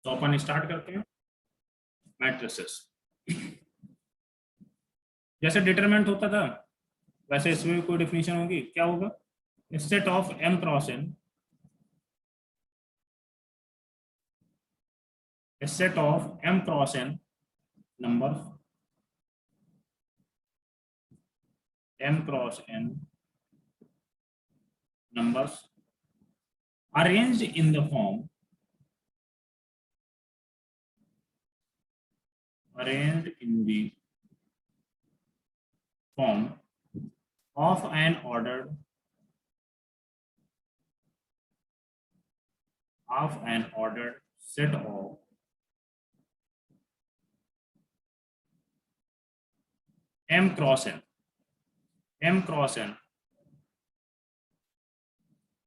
तो अपन स्टार्ट करते हैं मैट्रिसेस। जैसे डिटरमिनेंट होता था वैसे इसमें भी कोई डेफिनेशन होगी, क्या होगा? Set of m cross n, set of m cross n number m cross n numbers arranged in the form of an ordered set of m cross n।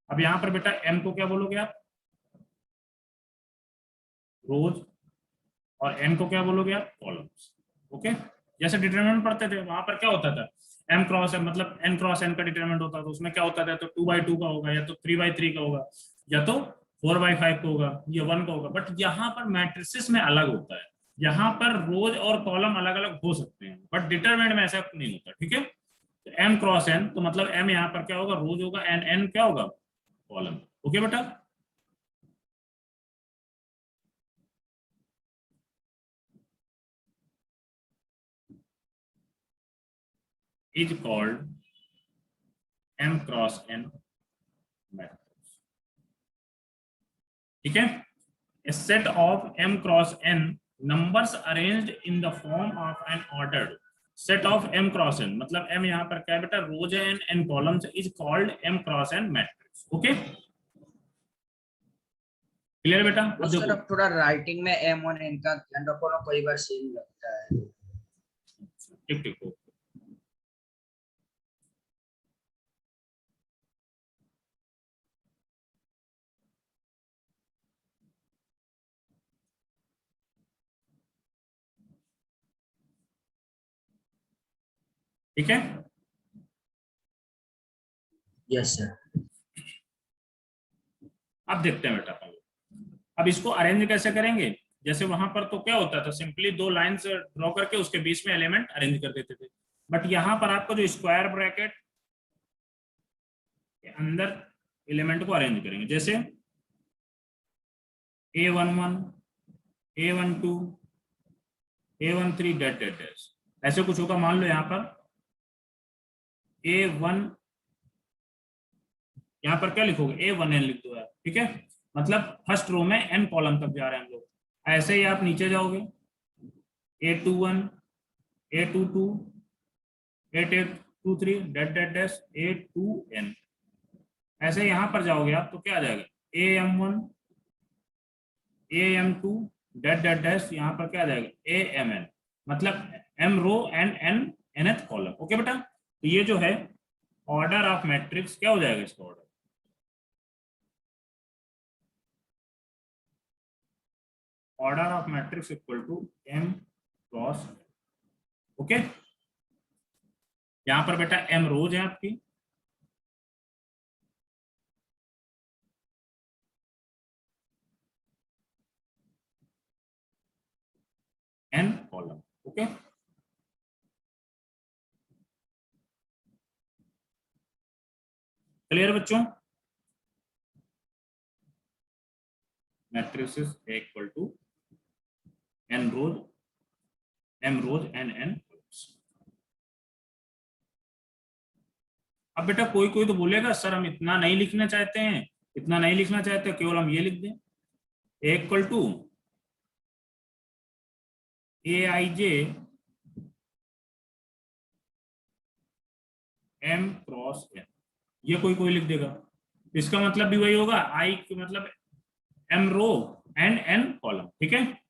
अब यहां पर बेटा m को क्या बोलोगे आप? रोज। और n को क्या बोलोगे आप? कॉलम्स। ओके, जैसे डिटरमिनेंट पढ़ते थे वहां पर क्या होता था, m क्रॉस n मतलब n क्रॉस n का डिटरमिनेंट होता था, उसमें क्या होता था, तो 2/2 का होगा, या तो 3/3 का होगा, या तो 4/5 का होगा, या 1 का होगा। बट यहाँ पर मैट्रिसेस में अलग होता है, यहाँ पर रोज और कॉलम अलग अलग हो सकते हैं, बट डिटरमिनेंट में ऐसा नहीं होता। ठीक है, तो m क्रॉस n तो मतलब m यहाँ पर क्या होगा? रोज होगा, एंड n क्या होगा? कॉलम। ओके बेटा, is called m cross n matrix। ठीक है, a set of m cross n numbers arranged in the form of an ordered set of m cross n मतलब m यहाँ पर क्या है बेटा? रोज है, n columns, is called m cross n matrix। Okay, clear बेटा? अब सर देखो अब थोड़ा राइटिंग में एम और एन का ध्यान रखो ना, कई बार सेम लगता है। ठीक ठीक हो। ठीक है, यस सर। अब देखते हैं बेटा अपन, अब इसको अरेंज कैसे करेंगे? जैसे वहां पर तो क्या होता था, सिंपली दो लाइंस ड्रॉ करके उसके बीच में एलिमेंट अरेंज कर देते थे। बट यहाँ पर आपको जो स्क्वायर ब्रैकेट के अंदर एलिमेंट को अरेंज करेंगे, जैसे A11 A12 A13 date date dash, ऐसे कुछ होगा। मान लो यहाँ पर A1, यहाँ पर क्या लिखोगे? A1n लिख दो यार। ठीक है, मतलब फर्स्ट रो में n कॉलम तक जा रहे हैं हम लोग। ऐसे ही आप नीचे जाओगे, A21 A22 A23 date date dash A2n, ऐसे यहाँ पर जाओगे आप तो क्या आ जाएगा? AM1 AM2 date date dash, यहाँ पर क्या आ जाएगा? AMN, मतलब m row and n nth column. Okay बेटा, तो ये जो है ऑर्डर ऑफ मैट्रिक्स क्या हो जाएगा? इसका order of matrix equal to m cross. Okay, यहां पर बेटा m रोज है आपकी, n कॉलम। ओके, क्लियर बच्चों? Matrix equal to n rows m rows and n columns. अब बेटा कोई कोई तो बोलेगा सर हम इतना नहीं लिखना चाहते हैं, इतना नहीं लिखना चाहते, केवल हम ये लिख दें equal to Aij m cross n, ये कोई कोई लिख देगा। इसका मतलब भी वही होगा, i मतलब m row and n column. ठीक है,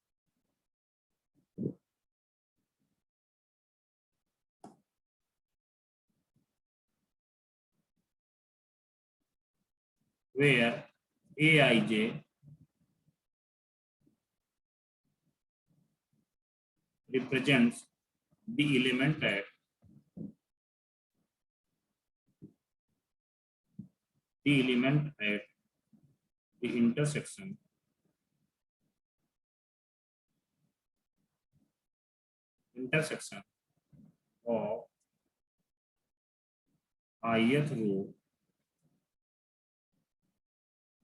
where Aij represents the element at the intersection intersection of ith row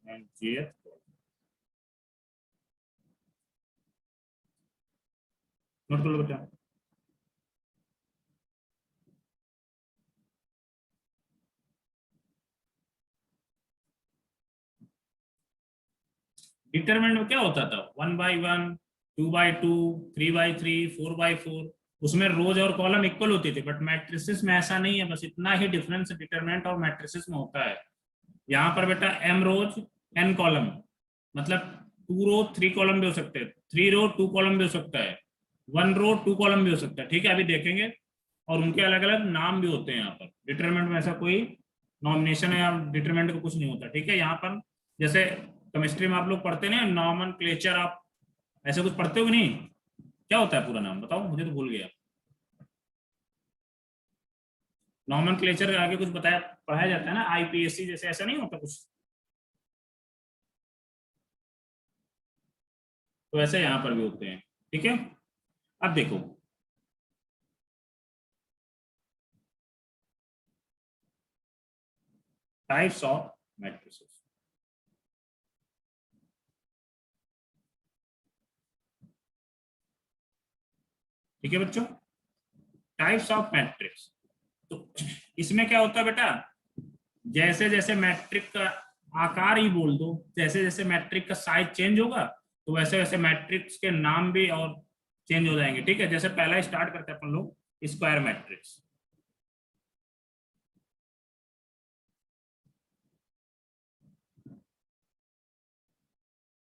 and jth column. Note कर लो बेटा। डिटरमिनेंट में क्या होता था, 1/1, 2/2, 3/3, 4/4, उसमें रोज और कॉलम इक्वल होते थे, बट मैट्रिसेस में ऐसा नहीं है, बस इतना ही डिफरेंस डिटरमिनेंट और मैट्रिसेस में होता है। यहाँ पर बेटा m रोज n कॉलम, मतलब 2 रो 3 कॉलम भी हो सकते हैं, 3 रो 2 कॉलम भी हो सकता है, 1 रो 2 कॉलम भी हो सकता है, ठीक है, अभी देखेंगे। और उनके अलग अलग नाम भी होते हैं। यहाँ पर डिटरमिनेंट में ऐसा कोई नॉमिनेशन है या डिटरमिनेंट का कुछ नहीं होता, ठीक है। यहाँ पर जैसे केमिस्ट्री में आप लोग पढ़ते हैं नॉमेनक्लेचर, आप ऐसे कुछ पढ़ते हो कि नहीं? क्या होता है पूरा नाम बताओ, मुझे तो भूल गया। नॉमेनक्लेचर आगे कुछ बताया पढ़ाया जाता है ना, आईपीएससी जैसे, ऐसा नहीं होता कुछ? तो ऐसे यहाँ पर भी होते हैं, ठीक है। अब देखो, टाइप्स ऑफ मैट्रिसेस। ठीक है बच्चों, टाइप्स ऑफ मैट्रिक्स। तो इसमें क्या होता है बेटा, जैसे जैसे मैट्रिक का आकार ही बोल दो, जैसे जैसे मैट्रिक का साइज चेंज होगा, तो वैसे वैसे मैट्रिक्स के नाम भी और चेंज हो जाएंगे, ठीक है। जैसे पहला स्टार्ट करते हैं अपन लोग square matrix.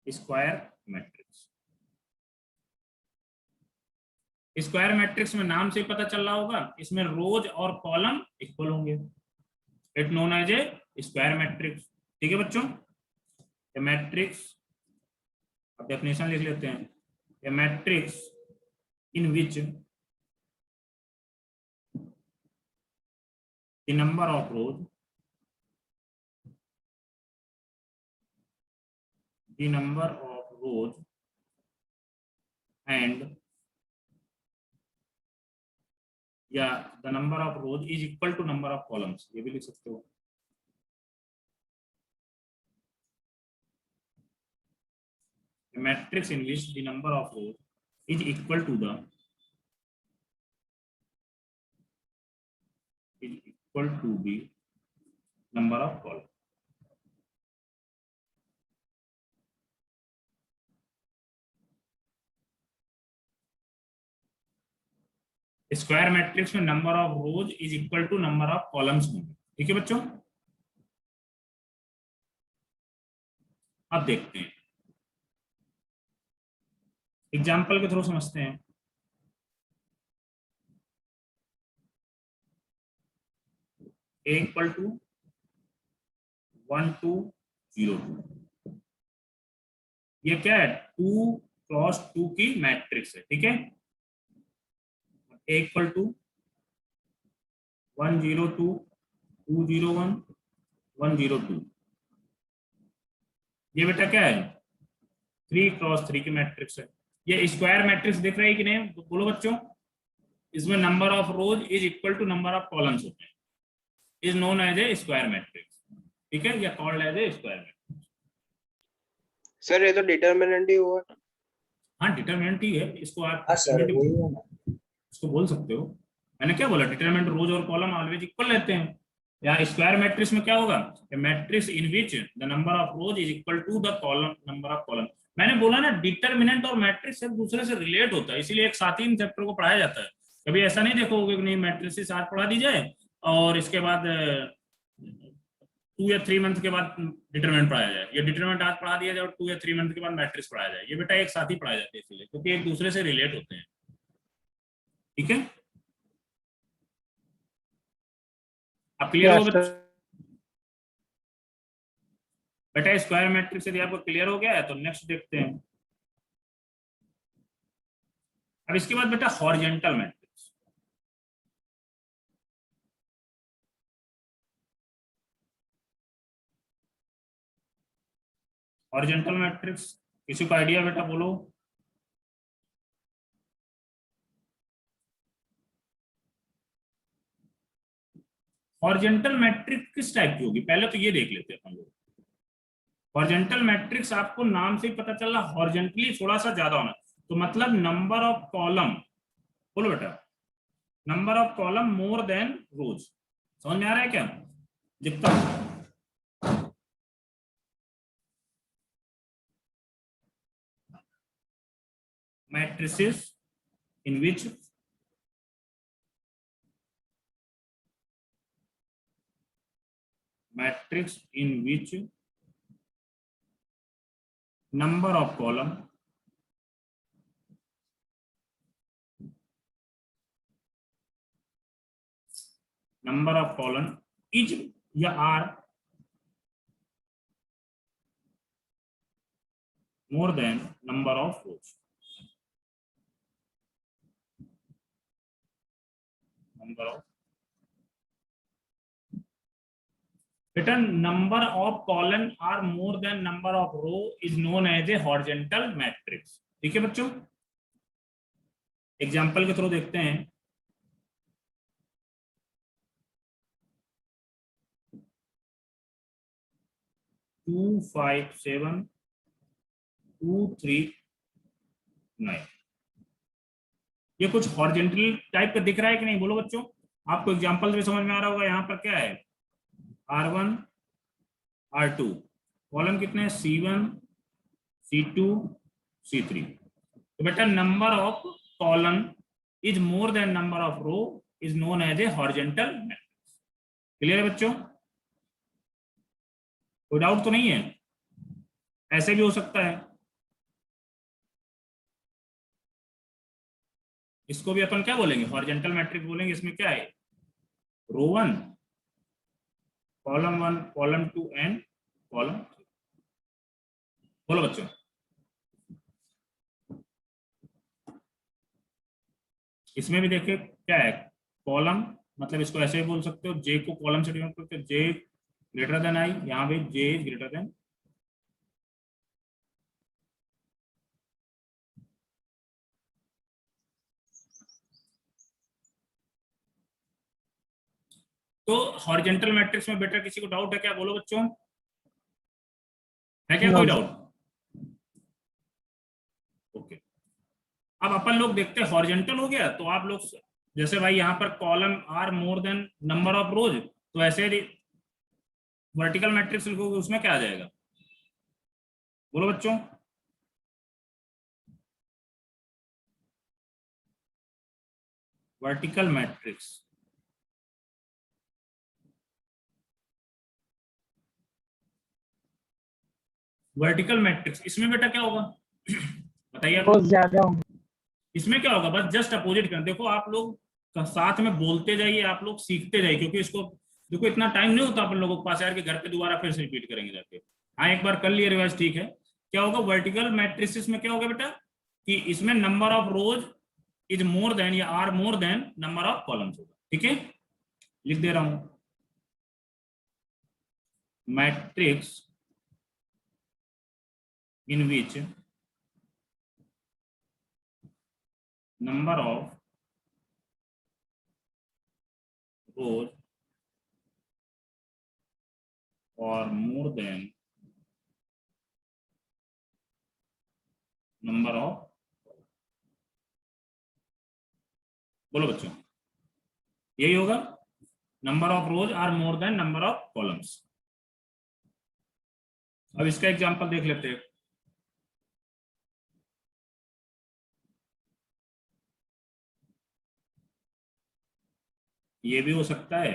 Square matrix, square matrix में नाम से ही पता चल रहा होगा, इसमें रोज और कॉलम इक्वल होंगे, it known as a square matrix. ठीक है बच्चों, ए मैट्रिक्स, अब डेफिनेशन लिख लेते हैं। A matrix in which the number of rows, the number of rows and या the number of rows is equal to number of columns, ये भी लिख सकते हो। A matrix in which the number of rows is equal to the number of columns। Square matrix में number of rows is equal to number of columns होंगे, ठीक है बच्चों। अब देखते हैं, एग्जाम्पल के थ्रू समझते हैं। A इक्वल टू 1 2 0 2, ये क्या है, 2 क्रॉस 2 की मैट्रिक्स है, ठीक है। A इक्वल टू 1 0 2 2 0 1 1 0 2, ये बेटा क्या है, 3 क्रॉस 3 की मैट्रिक्स है। ये स्क्वायर मैट्रिक्स दिख रही है कि नहीं, बोलो बच्चों। इसमें number of rows is equal to number of columns होते हैं, is known as a square matrix, ठीक है, या called as a square matrix. Sir ये तो डिटरमिनेंट ही हुआ। हाँ डिटरमिनेंट ही है, इसको आप हाँ सर वही है ना। इसको बोल सकते हो। मैंने क्या बोला, डिटरमिनेंट रोज और कॉलम ऑलवेज इक्वल रहते हैं। या स्क्वायर मैट्रिक्स में क्या होगा, matrix in which the number of rows is equal to the column number of column. मैंने बोला ना, डिटरमिनेंट और मैट्रिक्स एक दूसरे से रिलेट होता है, इसीलिए एक साथ ही इन चैप्टर को पढ़ाया जाता है। कभी ऐसा नहीं देखोगे कि नहीं मैट्रिक्स आज पढ़ा दी जाए और इसके बाद 2 या 3 मंथ के बाद डिटरमिनेंट पढ़ाया जाए, या डिटरमिनेंट आज पढ़ा दिया जाए और 2 या 3 मंथ के बाद मैट्रिक्स पढ़ाया जाए। ये बेटा एक साथ ही पढ़ाया जाता है, इसलिए क्योंकि एक दूसरे से रिलेट होते हैं, ठीक है। अब क्लियर हो बेटा स्क्वायर मैट्रिक्स यदि आपको क्लियर हो गया है तो नेक्स्ट देखते हैं। अब इसके बाद बेटा हॉरिजॉन्टल मैट्रिक्स। हॉरिजॉन्टल मैट्रिक्स किसी को आइडिया बेटा बोलो। हॉरिजेंटल मैट्रिक्स किस टाइप की होगी पहले तो ये देख लेते हैं अपन लोग। हॉरिजेंटल मैट्रिक्स आपको नाम से ही पता चल रहा, हॉरिजेंटली थोड़ा सा ज्यादा होना, तो मतलब नंबर ऑफ कॉलम, बोलो बेटा, number of column more than rows. समझ में आ रहा है क्या? लिखता हूं, matrices in which number of column is या are more than number of rows. Number of written number of column are more than number of row is known as a horizontal matrix. ठीक है बच्चों, example के through देखते हैं। To 5 7 2 3 9, ये कुछ horizontal type का दिख रहा है कि नहीं, बोलो बच्चों? आपको एग्जांपल भी समझ में आ रहा होगा। यहाँ पर क्या है, R1 R2, कॉलम कितने हैं, C1 C2 C3। तो बेटा number of column is more than number of row is known as a horizontal matrix. Clear है बच्चों? कोई डाउट तो नहीं है? ऐसे भी हो सकता है, इसको भी अपन क्या बोलेंगे, हॉरिजॉन्टल मैट्रिक्स बोलेंगे। इसमें क्या है, रो 1 कॉलम 1 कॉलम 2 एंड कॉलम 3। बोलो बच्चों, इसमें भी देखिए क्या है, कॉलम मतलब इसको ऐसे भी बोल सकते हो, जे को कॉलम से डिनोट करते हो, जे ग्रेटर देन आई, यहाँ पे जे इज ग्रेटर देन। तो हॉरिजॉन्टल मैट्रिक्स में बेटा किसी को डाउट है क्या, बोलो बच्चों, है क्या कोई डाउट? ओके, अब अपन लोग देखते हैं हॉरिजॉन्टल हो गया तो आप लोग जैसे भाई यहाँ पर column are more than number of rows, तो ऐसे वर्टिकल मैट्रिक्स लिखोगे उसमें क्या आ जाएगा, बोलो बच्चों? वर्टिकल मैट्रिक्स, वर्टिकल मैट्रिक्स इसमें बेटा क्या होगा बताइए? बहुत ज्यादा होंगे। इसमें क्या होगा, बस जस्ट अपोजिट कर, देखो आप लोग साथ में बोलते जाइए, आप लोग सीखते जाइए, क्योंकि इसको देखो इतना टाइम नहीं होता अपन लोगों के पास यार कि घर पे दोबारा फिर से रिपीट करेंगे जाके। हाँ एक बार कर लिए रिवाइज, ठीक है। क्या होगा वर्टिकल मैट्रिक्स में, क्या होगा बेटा कि इसमें number of rows is more than या are more than number of columns होगा। ठीक है, लिख दे रहा हूं, matrix in which number of rows or more than number of, बोलो बच्चों यही होगा, number of rows are more than number of columns. अब इसका एग्जांपल देख लेते हैं। ये भी हो सकता है,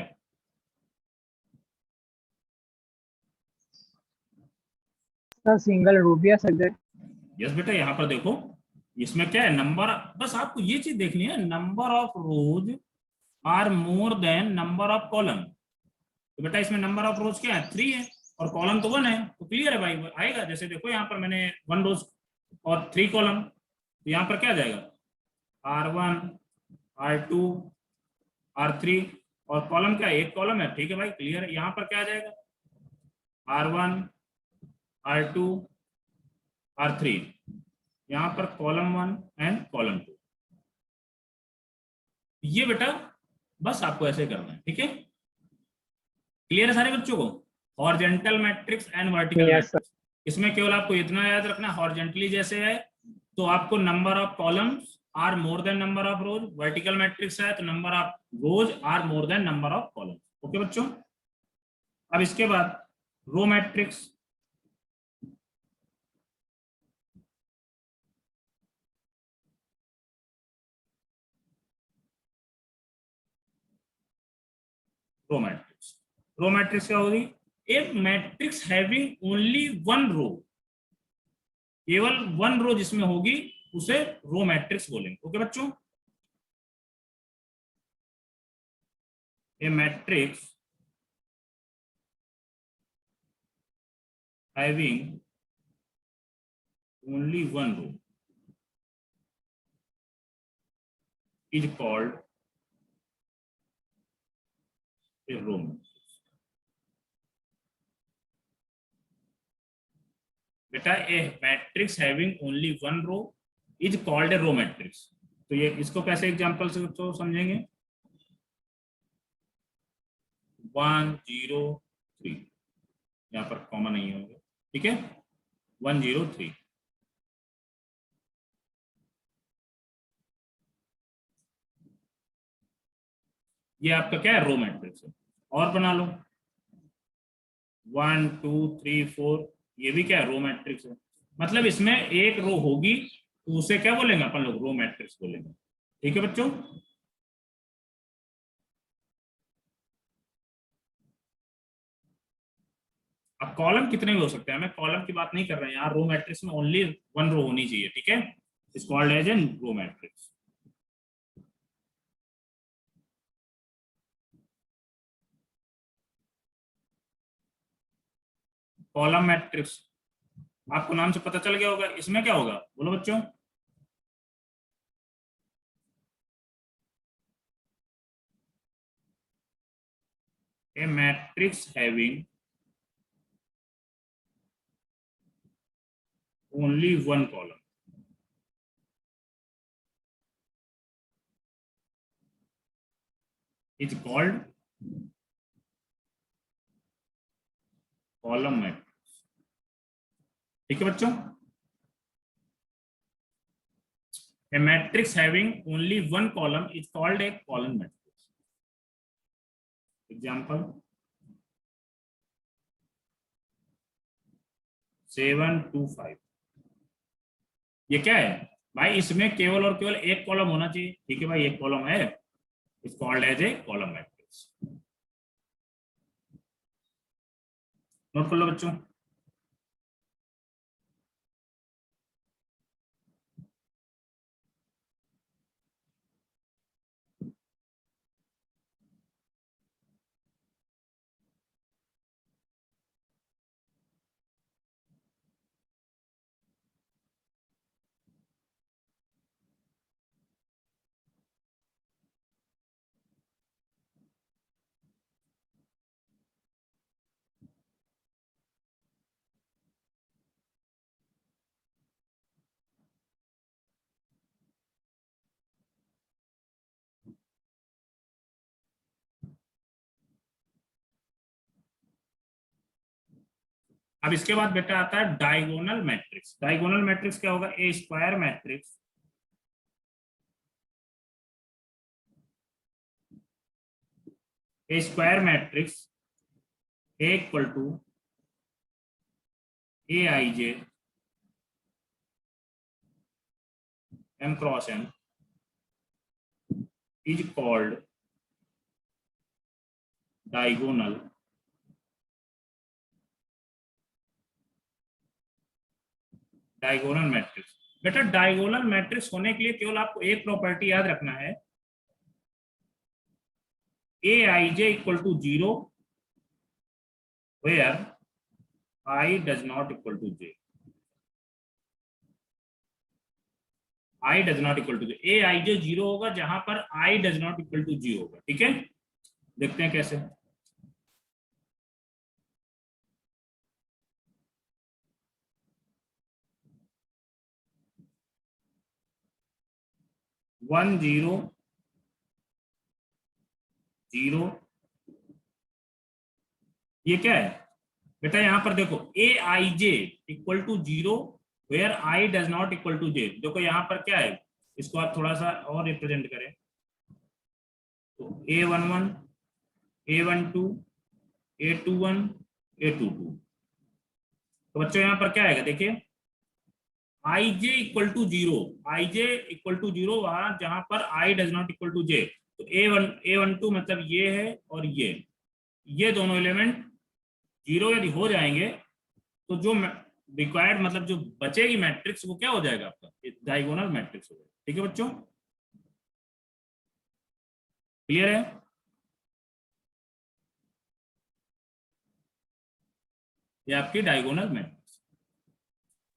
सिंगल रो भी आ सकता है। यस बेटा, यहाँ पर देखो इसमें क्या है, नंबर, बस आपको ये चीज देखनी है, number of rows are more than number of column. तो बेटा इसमें नंबर ऑफ रोज क्या है, 3 है, और कॉलम तो 1 है, तो क्लियर है भाई, आएगा। जैसे देखो यहाँ पर मैंने 1 रोज और 3 कॉलम, तो यहाँ पर क्या आ जाएगा, R1 R2 R3, और कॉलम क्या है, एक कॉलम है, ठीक है भाई, क्लियर है। यहाँ पर क्या आ जाएगा, R1 R2 R3, यहाँ पर कॉलम 1 एंड कॉलम 2। ये बेटा बस आपको ऐसे करना है, ठीक है। क्लियर है सारे बच्चों को? Horizontal matrix and vertical Yes, sir. Matrix, इसमें केवल आपको इतना याद रखना, हॉरिजॉन्टली जैसे है तो आपको number of columns are more than number of rows, vertical matrix है तो number of rows are more than number of columns. Okay बच्चों, अब इसके बाद row matrix. Row matrix, row matrix क्या होगी? A matrix having only one row, केवल one रो जिसमें होगी उसे रो मैट्रिक्स बोलेंगे। ओके बच्चों, a matrix having only one row is called a row matrix। बेटा a matrix having only one row is called a row matrix. तो ये इसको कैसे एग्जांपल से तो समझेंगे? 1 0 3, यहाँ पर कॉमन नहीं होगा, ठीक है? 1 0 3, ये आपका क्या है? रो मैट्रिक्स है। और बना लो 1 2 3 4, ये भी क्या है? रो मैट्रिक्स है। मतलब इसमें एक रो होगी तो उसे क्या बोलेंगे अपन लोग? रो मैट्रिक्स बोलेंगे। ठीक है बच्चों, अब कॉलम कितने भी हो सकते हैं, हमें कॉलम की बात नहीं कर रहे हैं यहाँ। रो मैट्रिक्स में ओनली वन रो होनी चाहिए, ठीक है? Is called as an row matrix. Column matrix आपको नाम से पता चल गया होगा, इसमें क्या होगा बोलो बच्चों? A matrix having only one column is called column matrix. ठीक है बच्चों, a matrix having only one column is called a column matrix. Example 7 2 5, ये क्या है भाई? इसमें केवल और केवल एक कॉलम होना चाहिए, ठीक है भाई? एक कॉलम है, is called as a column matrix. Note कर लो बच्चों। अब इसके बाद बेटा आता है डायगोनल मैट्रिक्स। डायगोनल मैट्रिक्स क्या होगा? A square matrix a square matrix A equal to a i j m cross n is called diagonal diagonal matrix. बेटा डायगोनल मैट्रिक्स होने के लिए केवल आपको एक प्रॉपर्टी याद रखना है, a i j equal to 0 where i does not equal to j. I does not equal to j, a i j 0 होगा जहां पर i does not equal to j होगा। ठीक है, देखते हैं कैसे। वन जीरो जीरो ये क्या है बेटा, यहाँ पर देखो a i j equal to 0 where i does not equal to j. देखो यहाँ पर क्या है, इसको आप थोड़ा सा और रिप्रेजेंट करें तो A11, A12, A21, A22। तो बच्चों यहाँ पर क्या आएगा देखिए, i j equal to 0, i j equal to 0 वहां जहां पर i does not equal to j. तो A12 मतलब ये है और ये दोनों एलिमेंट 0 यदि हो जाएंगे तो जो रिक्वायर्ड मतलब जो बचेगी मैट्रिक्स वो क्या हो जाएगा आपका, डायगोनल मैट्रिक्स हो जाएगा। ठीक है बच्चों, क्लियर है? ये आपकी डायगोनल मैट्रिक्स।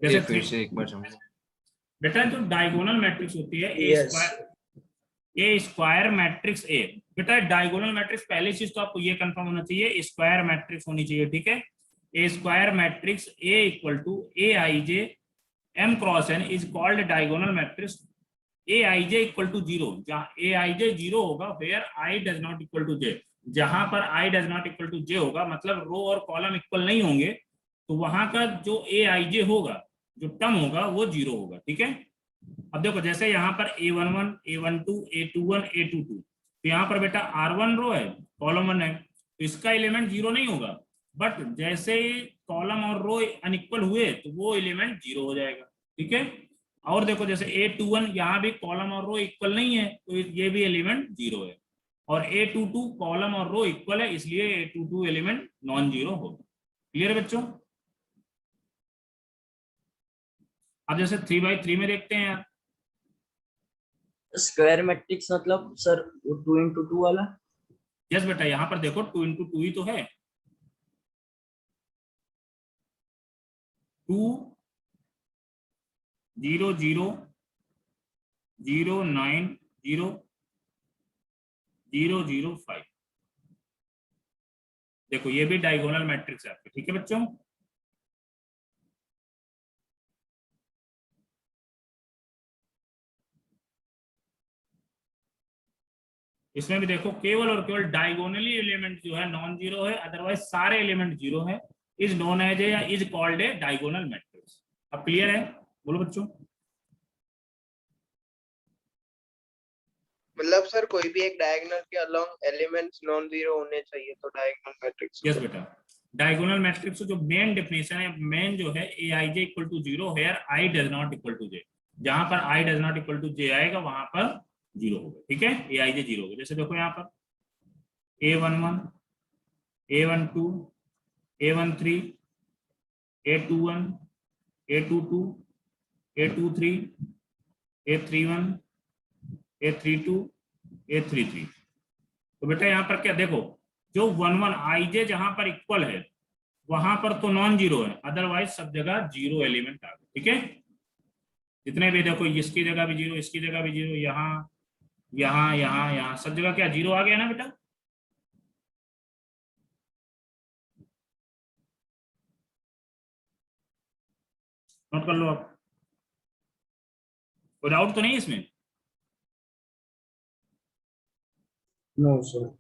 ये जैसे फिर से एक बार समझो। बेटा जो डायगोनल मैट्रिक्स होती है Yes. ए स्क्वायर मैट्रिक्स ए। बेटा डायगोनल मैट्रिक्स पहली चीज तो आपको ये कंफर्म होना चाहिए, स्क्वायर मैट्रिक्स होनी चाहिए। ठीक है, a square matrix A equal to a i j m cross n is called diagonal matrix a i j equal to 0, जहां ए आई जे 0 होगा where i does not equal to j. जहां पर i does not equal to j होगा मतलब रो और column equal नहीं होंगे, तो वहां का जो ए आई जे होगा, जो टर्म होगा वो 0 होगा। ठीक है, अब देखो जैसे यहाँ पर A11, A12, A21, A22, तो यहाँ पर बेटा R1 रो है, कॉलम 1 है, तो इसका एलिमेंट 0 नहीं होगा। बट जैसे कॉलम और रो अनइक्वल हुए तो वो एलिमेंट 0 हो जाएगा। ठीक है, और देखो जैसे A21 यहाँ भी कॉलम और रो इक्वल नहीं है तो ये भी एलिमेंट 0 है, और A22 कॉलम और रो इक्वल है इसलिए A22 एलिमेंट नॉन 0 होगा। क्लियर है बच्चों? अब जैसे 3x3 में देखते हैं यार, स्क्वायर मैट्रिक्स मतलब सर 2 into 2 वाला। यस बेटा यहाँ पर देखो 2 into 2 ही तो है, 2 0 0 0 9 0 0 0 5। देखो ये भी डायगोनल मैट्रिक्स है आपके। ठीक है बच्चों, इसमें भी देखो केवल और केवल डायगोनली एलिमेंट जो है नॉन 0 है, अदरवाइज सारे एलिमेंट 0 है, इज नोन एज ए या is called a diagonal matrix. अब क्लियर है? बोलो बच्चों। मतलब सर कोई भी एक डायगोनल के अलोंग एलिमेंट्स नॉन जीरो होने चाहिए तो डायगोनल मैट्रिक्स। यस बेटा, डायगोनल मैट्रिक्स जो मेन डेफिनेशन है, मेन जो है a i j equal to 0 here i does not equal to j. जहां पर i does not equal to j आएगा वहां पर 0 होगा। ठीक है, ए आई जे 0 होगा। जैसे देखो यहाँ पर A11, A12, A13, A21, A22, A23, A31, A32, A33। तो बेटा यहाँ पर क्या देखो, जो 1 1 आई जे जहां पर इक्वल है वहां पर तो नॉन 0 है, अदरवाइज सब जगह 0 एलिमेंट आ गए। ठीक है, जितने भी देखो इसकी जगह भी 0, इसकी जगह भी 0, यहाँ यहाँ यहाँ यहाँ सब जगह क्या 0 आ गया ना बेटा। नोट कर लो आप, कोई डाउट तो नहीं इसमें? No sir.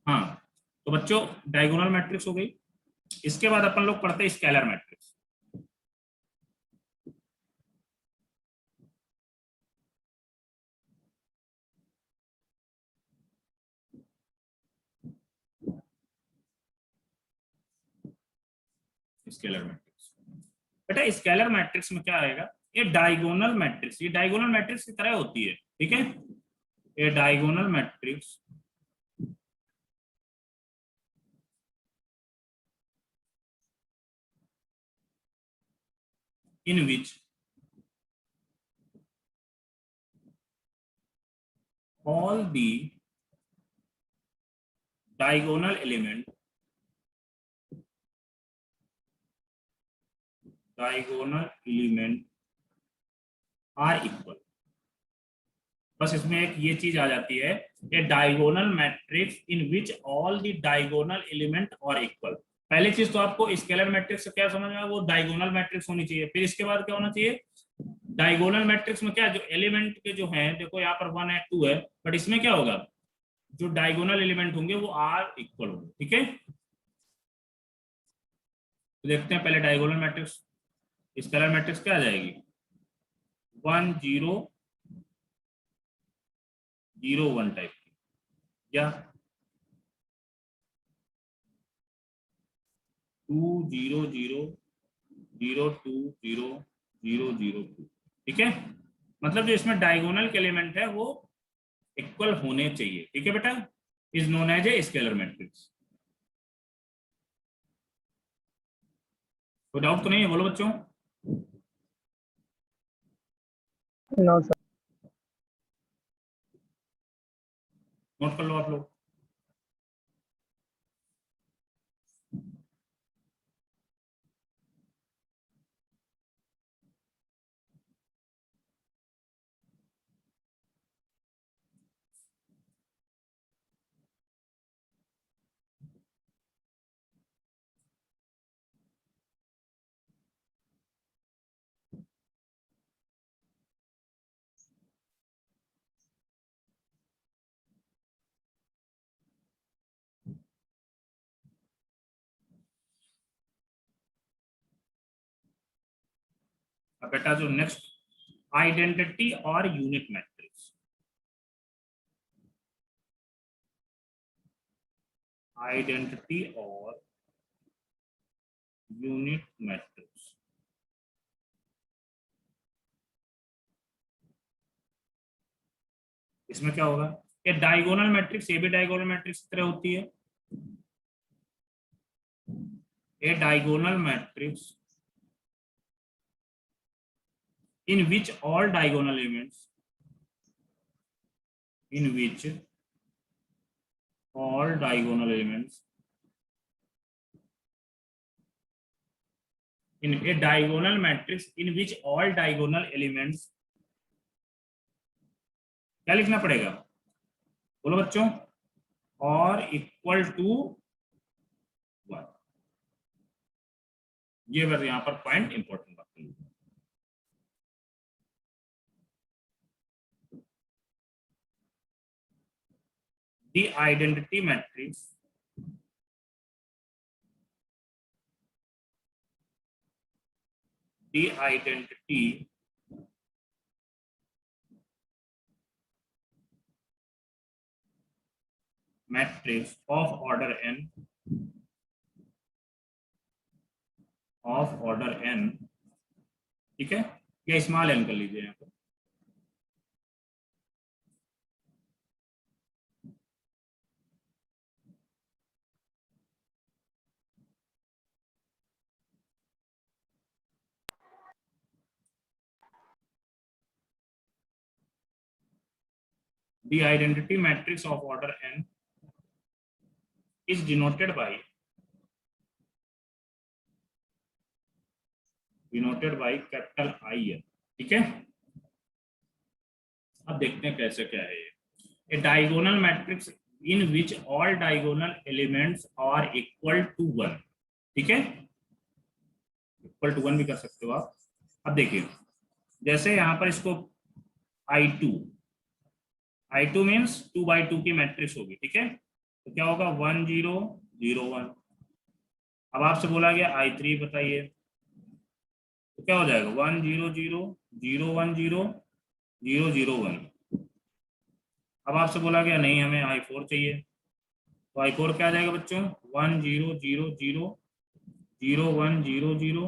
हाँ, तो बच्चों डायगोनल मैट्रिक्स हो गई। इसके बाद अपन लोग पढ़ते हैं स्केलर मैट्रिक्स। स्केलर मैट्रिक्स बेटा, स्केलर मैट्रिक्स में क्या आएगा, ये डायगोनल मैट्रिक्स, ये डायगोनल मैट्रिक्स की तरह होती है। ठीक है, ये diagonal matrix in which all the diagonal element are equal। बस इसमें एक ये चीज आ जाती है, a diagonal matrix in which all the diagonal element are equal. पहली चीज तो आपको स्केलर मैट्रिक्स से क्या समझ में आया, वो डायगोनल मैट्रिक्स होनी चाहिए। फिर इसके बाद क्या होना चाहिए, डायगोनल मैट्रिक्स में क्या जो एलिमेंट के जो हैं, देखो यहाँ पर 1 है 2 है, बट इसमें क्या होगा, जो डायगोनल एलिमेंट होंगे वो आर इक्वल होंगे। ठीक है, तो देखते हैं पहले डायगोनल मैट्रिक्स। स्केलर मैट्रिक्स क्या आ जाएगी, 1 0 0 1 टाइप की, या 2 0 0 0 2 0 0 0 2। ठीक है, मतलब जो इसमें डायगोनल के एलिमेंट है वो इक्वल होने चाहिए। ठीक है बेटा, is known as a scalar matrix. कोई डाउट तो नहीं है, बोलो बच्चों। No sir. नोट कर लो आप लोग। अब बेटा जो नेक्स्ट, आइडेंटिटी और यूनिट मैट्रिक्स। आइडेंटिटी और यूनिट मैट्रिक्स, इसमें क्या होगा, ये डायगोनल मैट्रिक्स, ये भी डायगोनल मैट्रिक्स की तरह होती है। A diagonal matrix in which all diagonal elements in which all diagonal elements in a diagonal matrix in which all diagonal elements, क्या लिखना पड़ेगा, बोलो बच्चों, और इक्वल टू 1। ये बस यहां पर पॉइंट इंपॉर्टेंट बात है। The identity matrix of order n ठीक है, या स्मॉल n कर लीजिए यहाँ पर। The identity matrix of order n is denoted by capital I है। ठीक है, अब देखते हैं कैसे क्या है ये। A diagonal matrix in which all diagonal elements are equal to 1। ठीक है, इक्वल टू 1 भी कर सकते हो आप। अब देखिए, जैसे यहाँ पर इसको I2 मीन्स 2/2 की मैट्रिक्स होगी। ठीक है, तो क्या होगा, 1 0 0 1। अब आपसे बोला गया I3 बताइए, तो क्या हो जाएगा, 1 0 0 0 1 0 0 0 1। अब आपसे बोला गया नहीं हमें I4 चाहिए, तो I4 क्या आ जाएगा बच्चों, 1 0 0 0 0 1 0 0।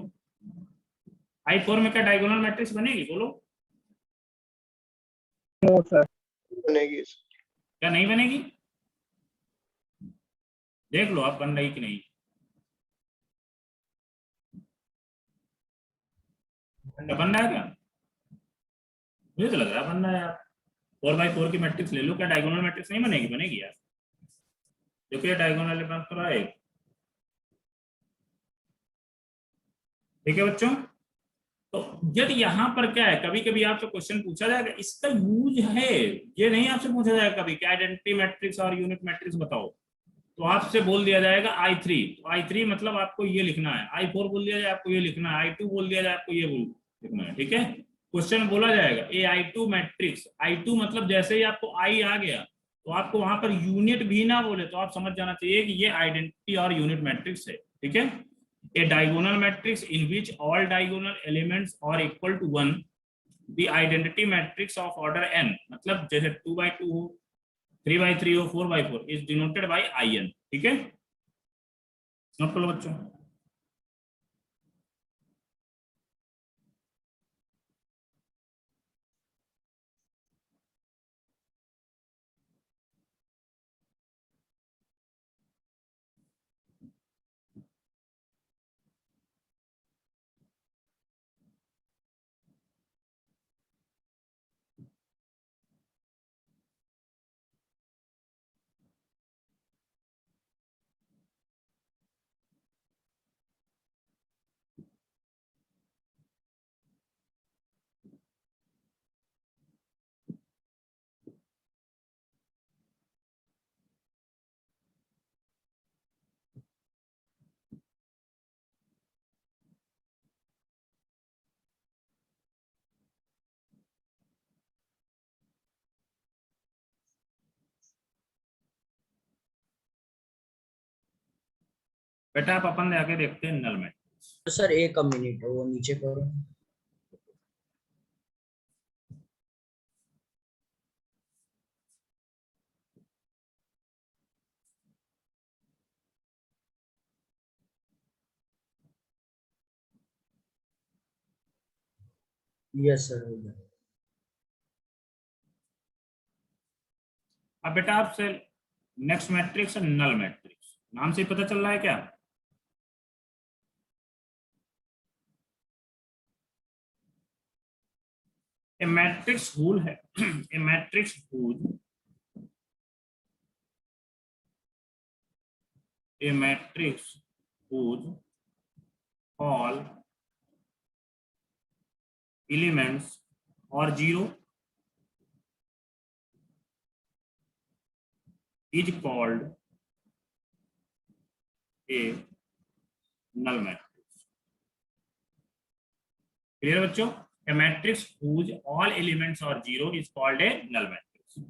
I4 में क्या डायगोनल मैट्रिक्स बनेगी, बोलो। No sir. बनेगी। क्या नहीं बनेगी, देख लो आप बन रही कि नहीं। क्या बन रहा है क्या? मुझे तो लग रहा है बन रहा है यार। 4x4 की मैट्रिक्स ले लो, क्या डायगोनल मैट्रिक्स नहीं बनेगी? बनेगी यार, देखो ये डायगोनल एलिमेंट तो है। ठीक है बच्चों, तो यदि यहाँ पर क्या है, कभी कभी आपसे क्वेश्चन पूछा जाएगा, इसका यूज है, ये नहीं आपसे पूछा जाएगा कभी कि आइडेंटिटी मैट्रिक्स और यूनिट मैट्रिक्स बताओ, तो आपसे बोल दिया जाएगा I3, तो I3 मतलब आपको ये लिखना है, I4 बोल दिया जाए आपको ये लिखना है, I2 बोल दिया जाए आपको ये लिखना है। ठीक है, क्वेश्चन बोला जाएगा ए I2 मैट्रिक्स, I2 मतलब जैसे ही आपको I आ गया तो आपको वहां पर यूनिट भी ना बोले तो आप समझ जाना चाहिए कि ये आइडेंटिटी और यूनिट मैट्रिक्स है। ठीक है, a diagonal matrix in which all diagonal elements are equal to 1, the identity matrix of order n, मतलब जैसे 2x2 हो, 3x3 हो, 4x4 is denoted by in। ठीक है, नोट कर लो बच्चों। बेटा आप अपन आगे देखते हैं नल मैट्रिक्स। तो सर एक मिनट वो नीचे करो। यस सर हो गया। अब बेटा आपसे नेक्स्ट मैट्रिक्स है नल मैट्रिक्स, नाम से ही पता चल रहा है क्या? ए मैट्रिक्स रूल है a matrix rule, a matrix whose all elements are zero is called a null matrix। Clear बच्चों? a matrix whose all elements are zero is called a null matrix।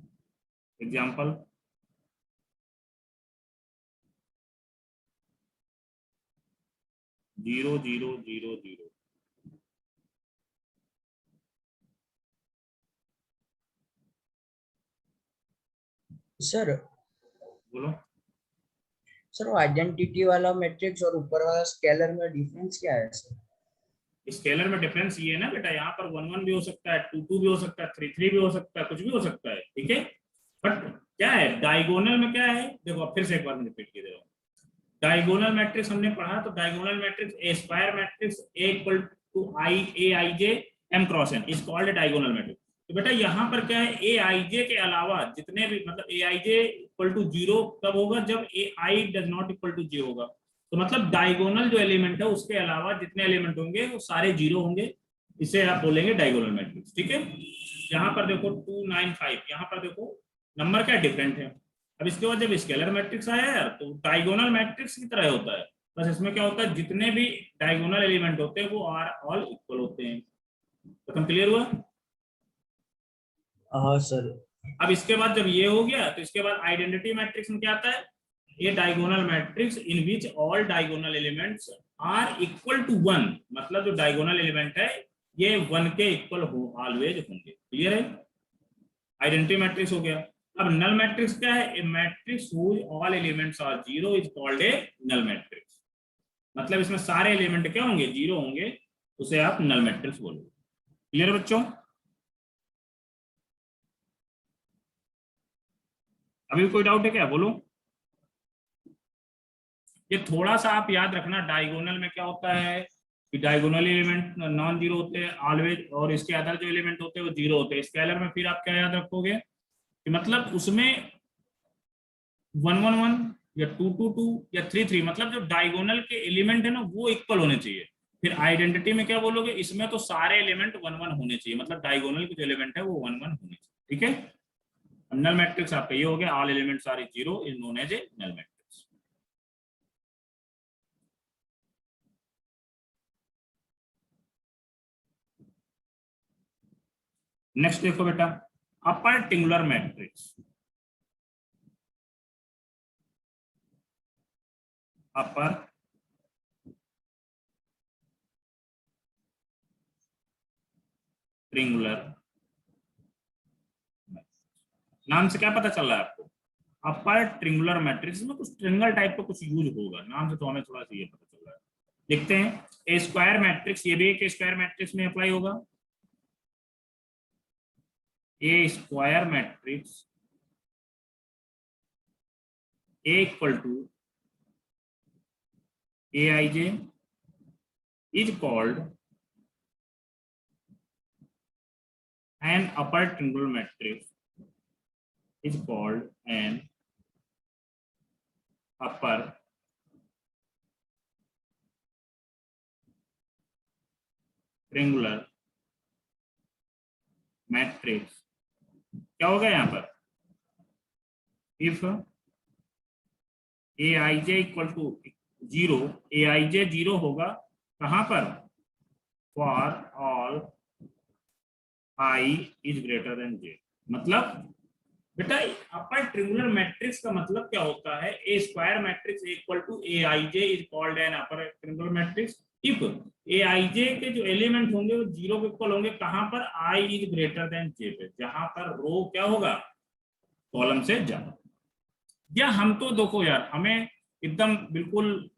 Example, zero zero zero zero, sir बोलो। Sir वो identity वाला matrix और ऊपर वाला scalar में difference क्या है सर? स्केलर में डिफरेंस ये है ना बेटा, यहाँ पर 1 1 भी हो सकता है, 2 2 भी हो सकता है, 3 3 भी हो सकता है, कुछ भी हो सकता है। ठीक है, बट क्या है डायगोनल में क्या है, देखो फिर से एक बार मैं रिपीट कर दे रहा हूँ। डायगोनल मैट्रिक्स हमने पढ़ा, तो diagonal matrix a square matrix A equal to i a i j m cross n is called a diagonal matrix. तो बेटा यहाँ पर क्या है, ए आई जे के अलावा जितने भी, मतलब ए आई जे इक्वल टू 0 कब होगा, जब a i does not equal to 0 होगा। तो मतलब डायगोनल जो एलिमेंट है उसके अलावा जितने एलिमेंट होंगे वो सारे 0 होंगे, इसे आप बोलेंगे डायगोनल मैट्रिक्स। ठीक है, यहाँ पर देखो 2 9 5, यहाँ पर देखो नंबर क्या डिफरेंट है। अब इसके बाद जब स्केलर मैट्रिक्स आया यार, तो डायगोनल मैट्रिक्स की तरह होता है, बस इसमें क्या होता है, जितने भी डायगोनल एलिमेंट होते हैं वो आर ऑल इक्वल होते हैं। तो क्लियर हुआ? हाँ सर। अब इसके बाद जब ये हो गया, तो इसके बाद आइडेंटिटी मैट्रिक्स में क्या आता है, ये diagonal matrix in which all diagonal elements are equal to 1, मतलब जो डायगोनल एलिमेंट है ये 1 के इक्वल हो ऑलवेज होंगे। क्लियर है? आइडेंटिटी मैट्रिक्स हो गया। अब नल मैट्रिक्स क्या है, a matrix whose all elements are 0 is called a null matrix, मतलब इसमें सारे एलिमेंट क्या होंगे, 0 होंगे, उसे आप नल मैट्रिक्स बोलोगे। क्लियर बच्चों? अभी कोई डाउट है क्या, बोलो। ये थोड़ा सा आप याद रखना, डायगोनल में क्या होता है, कि डायगोनल एलिमेंट नॉन जीरो होते हैं ऑलवेज, और इसके अदर जो एलिमेंट होते हैं वो जीरो होते हैं। स्केलर में फिर आप क्या याद रखोगे कि मतलब उसमें 111 या 222 या 33, मतलब जो डायगोनल के एलिमेंट है ना वो इक्वल होने चाहिए। फिर आइडेंटिटी में क्या बोलोगे, इसमें तो सारे एलिमेंट 1 1 होने चाहिए, मतलब डायगोनल के जो एलिमेंट है वो 1 1 होने चाहिए। ठीक है, नल मैट्रिक्स आपका ये हो गया, all elements are zero is known as a null matrix. Next देखो बेटा, अपर ट्रिंगुलर मैट्रिक्स। अपर ट्रिंगुलर, नाम से क्या पता चल रहा है आपको, अपर ट्रिंगुलर मैट्रिक्स में कुछ ट्रिंगल टाइप का कुछ यूज होगा, नाम से तो हमें थोड़ा सा ये पता चल रहा है। देखते हैं, ए स्क्वायर मैट्रिक्स, ये भी एक स्क्वायर मैट्रिक्स में अप्लाई होगा। A square matrix A equal to aij is called an upper triangular matrix is called an upper triangular matrix। क्या होगा यहाँ पर, if aij equal to 0, aij 0 होगा कहां पर, for all i is greater than j। मतलब बेटा अपर triangular matrix का मतलब क्या होता है, a square matrix equal to aij is called an upper triangular matrix if aij के जो एलिमेंट होंगे वो 0 के इक्वल होंगे कहां पर, i is greater than j पे, जहां पर रो क्या होगा, कॉलम से ज्यादा। या हम तो देखो यार, हमें एकदम बिल्कुल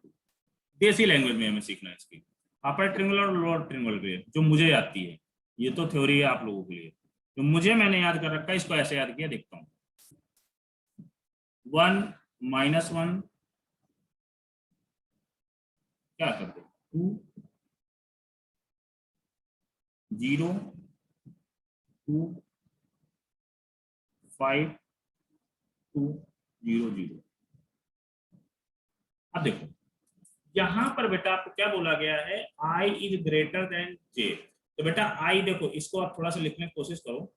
देसी लैंग्वेज में हमें सीखना है इसकी, अपर ट्रिंगुलर और लोअर ट्रिंगुलर जो मुझे आती है, ये तो थ्योरी है आप लोगों के लिए, तो मुझे मैंने याद कर रखा है, इसको ऐसे याद किया, देखता हूं 1 -1 क्या करते 2 0 2 5 2 0 0। अब देखो यहां पर बेटा आपको क्या बोला गया है, i is greater than j। तो बेटा i देखो, इसको आप थोड़ा सा लिखने की कोशिश करो,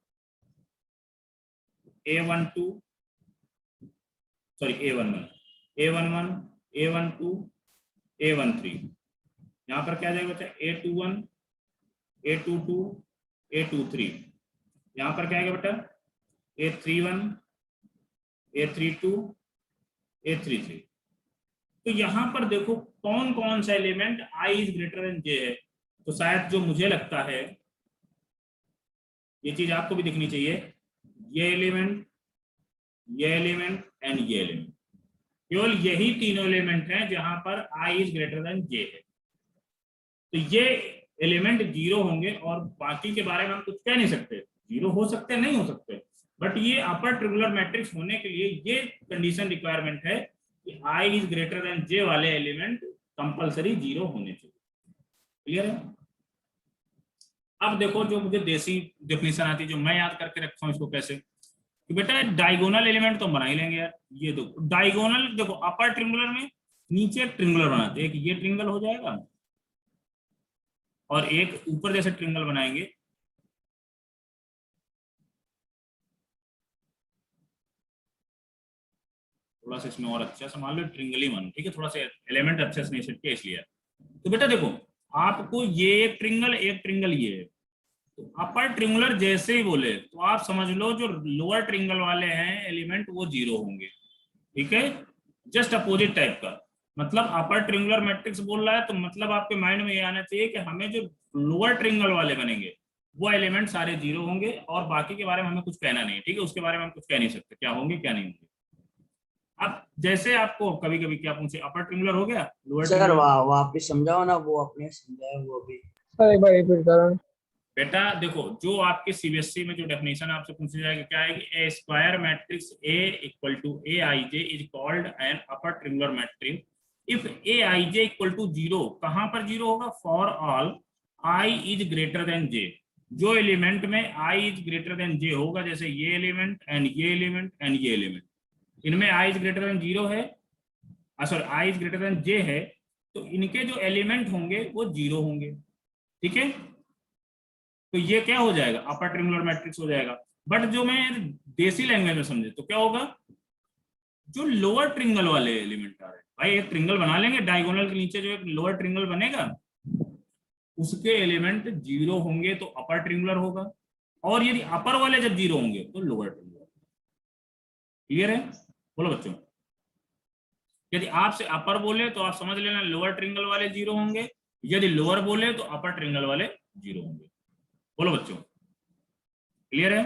a12 sorry a11 a11 a12 a13, यहाँ पर क्या जाएगा बेटा a21 a22 a23, यहाँ पर क्या आएगा बेटा a31 a32 a33। तो यहाँ पर देखो कौन कौन सा element i is greater than j है, तो शायद जो मुझे लगता है ये चीज आपको भी दिखनी चाहिए, ये एलिमेंट एंड ये एलिमेंट, केवल यही तीनों एलिमेंट हैं जहां पर i is greater than j है। तो ये एलिमेंट 0 होंगे और बाकी के बारे में हम कुछ कह नहीं सकते, 0 हो सकते नहीं हो सकते, बट ये अपर ट्रिंगुलर मैट्रिक्स होने के लिए ये कंडीशन रिक्वायरमेंट है कि i is greater than j वाले एलिमेंट कंपलसरी 0 होने चाहिए। क्लियर है। अब देखो जो मुझे देसी डेफिनेशन आती है, जो मैं याद करके रखता हूँ इसको कैसे, कि बेटा डायगोनल एलिमेंट तो बना ही लेंगे यार। ये देखो डायगोनल, देखो अपर ट्रिंगुलर में नीचे ट्रिंगुलर बनाते हैं, एक ये ट्रिंगल हो जाएगा और एक ऊपर जैसे ट्रिंगल बनाएंगे, थोड़ा सा इसमें और अच्छा से मान लो ट्रिंगल ही मानो, ठीक है, थोड़ा सा एलिमेंट अच्छे से नहीं सेट किया इसलिए। तो बेटा देखो आपको ये एक ट्रिंगल ये है, तो अपर ट्रिंगुलर जैसे ही बोले तो आप समझ लो जो लोअर ट्रिंगल वाले हैं एलिमेंट वो 0 होंगे। ठीक है, जस्ट अपोजिट टाइप का, मतलब अपर ट्रिंगुलर मैट्रिक्स बोल रहा है तो मतलब आपके माइंड में ये आना चाहिए कि हमें जो लोअर ट्रिंगल वाले बनेंगे वो एलिमेंट सारे 0 होंगे और बाकी के बारे में हमें कुछ कहना नहीं है। ठीक है, उसके बारे में हम कुछ कह नहीं सकते क्या होंगे क्या नहीं होंगे। अब जैसे आपको कभी कभी क्या पूछे, अपर ट्रिंगुलर हो गया, लोअर सर वापिस समझाओ ना, वो आपने समझाया वो अभी। सर एक बार रिपीट करो। बेटा देखो जो आपके सीबीएसई में जो डेफिनेशन आपसे पूछी जाएगी क्या है, a square matrix A equal to aij is called an upper triangular matrix if a i j equal to 0, कहां पर 0 होगा? For all i is greater than j, जो एलिमेंट में i is greater than j होगा, जैसे ये element and ये element and ये एलिमेंट, इनमें आई इज ग्रेटर देन 0 है, sorry i is greater than j है, तो इनके जो एलिमेंट होंगे वो 0 होंगे। ठीक है, तो ये क्या हो जाएगा? अपर ट्रिंगुलर मैट्रिक्स हो जाएगा। बट जो मैं देसी लैंग्वेज में समझे तो क्या होगा? जो लोअर ट्रिंगल वाले एलिमेंट आ रहे हैं, भाई एक ट्रिंगल बना लेंगे, डायगोनल के नीचे जो एक लोअर ट्रिंगल बनेगा उसके एलिमेंट 0 होंगे तो अपर ट्रिंगुलर होगा, और यदि अपर वाले जब 0 होंगे तो लोअर ट्रिंगुलर। क्लियर है? बोलो बच्चों। यदि आपसे अपर बोले तो आप समझ लेना लोअर ट्रिंगल वाले 0 होंगे, यदि लोअर बोले तो अपर ट्रिंगल वाले 0 होंगे। बोलो बच्चों, क्लियर है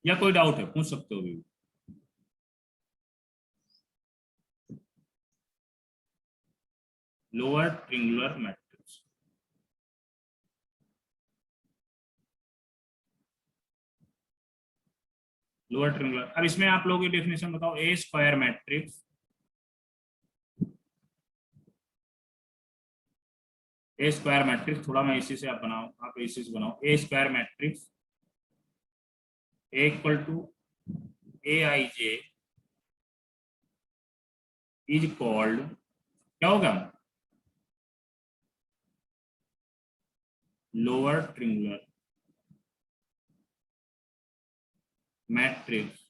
या कोई डाउट है? पूछ सकते हो भी। Lower triangular matrix, lower triangular. अब इसमें आप लोगों की डेफिनेशन बताओ। A square matrix, a square matrix, थोड़ा मैं इसी से आप बनाओ, आप इसी से बनाओ। A square matrix A equal to a i j is called, क्या होगा? Lower triangular matrix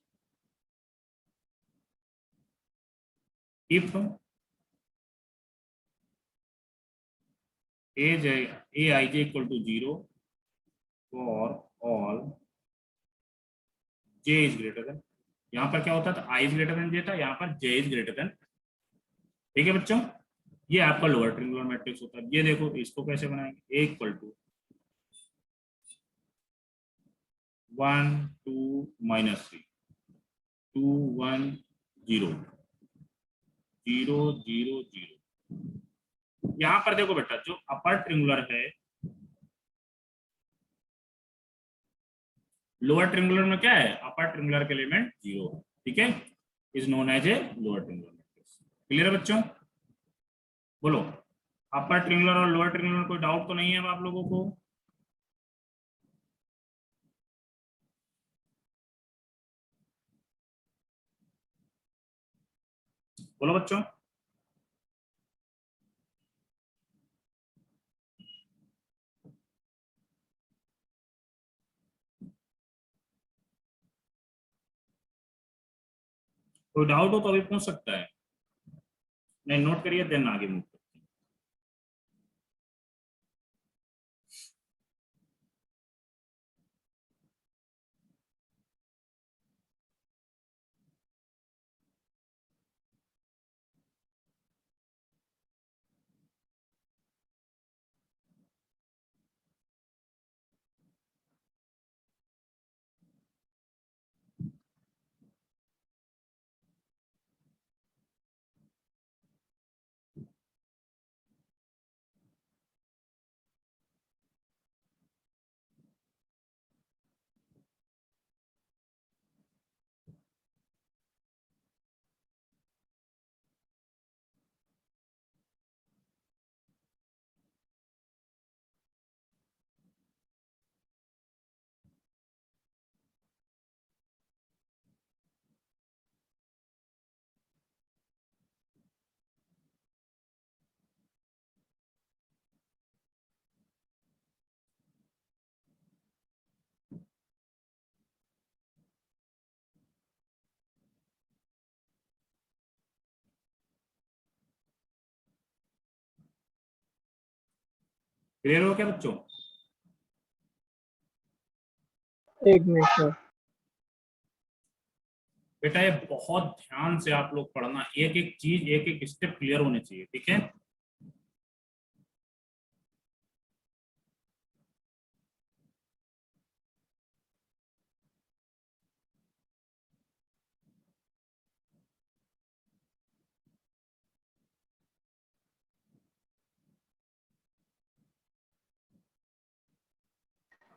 if a i j equal to 0 for all j is greater than, यहाँ पर क्या होता था? I is greater than j था, यहाँ पर जे इज ग्रेटर देन। ठीक है बच्चों, ये आपका लोअर ट्रिंगुलर मैट्रिक्स होता है। ये देखो इसको कैसे बनाएंगे? ए इक्वल टू 1 2 -3 2 1 0 0 0 0। यहाँ पर देखो बेटा, जो अपर ट्रिंगुलर है, लोअर ट्रिंगुलर में क्या है? अपर ट्रिंगुलर के एलिमेंट 0 है। ठीक है, is known as a lower triangular matrix. Clear है बच्चों? बोलो, अपर ट्रिंगुलर और लोअर ट्रिंगुलर कोई डाउट तो नहीं है अब आप लोगों को? बोलो बच्चों। कोई डाउट हो तो अभी पूछ सकता है, नहीं नोट करिए देन आगे मूव करते हैं। क्लियर हो क्या बच्चों? एक मिनट सर। बेटा ये बहुत ध्यान से आप लोग पढ़ना, एक एक चीज एक एक स्टेप क्लियर होने चाहिए। ठीक है,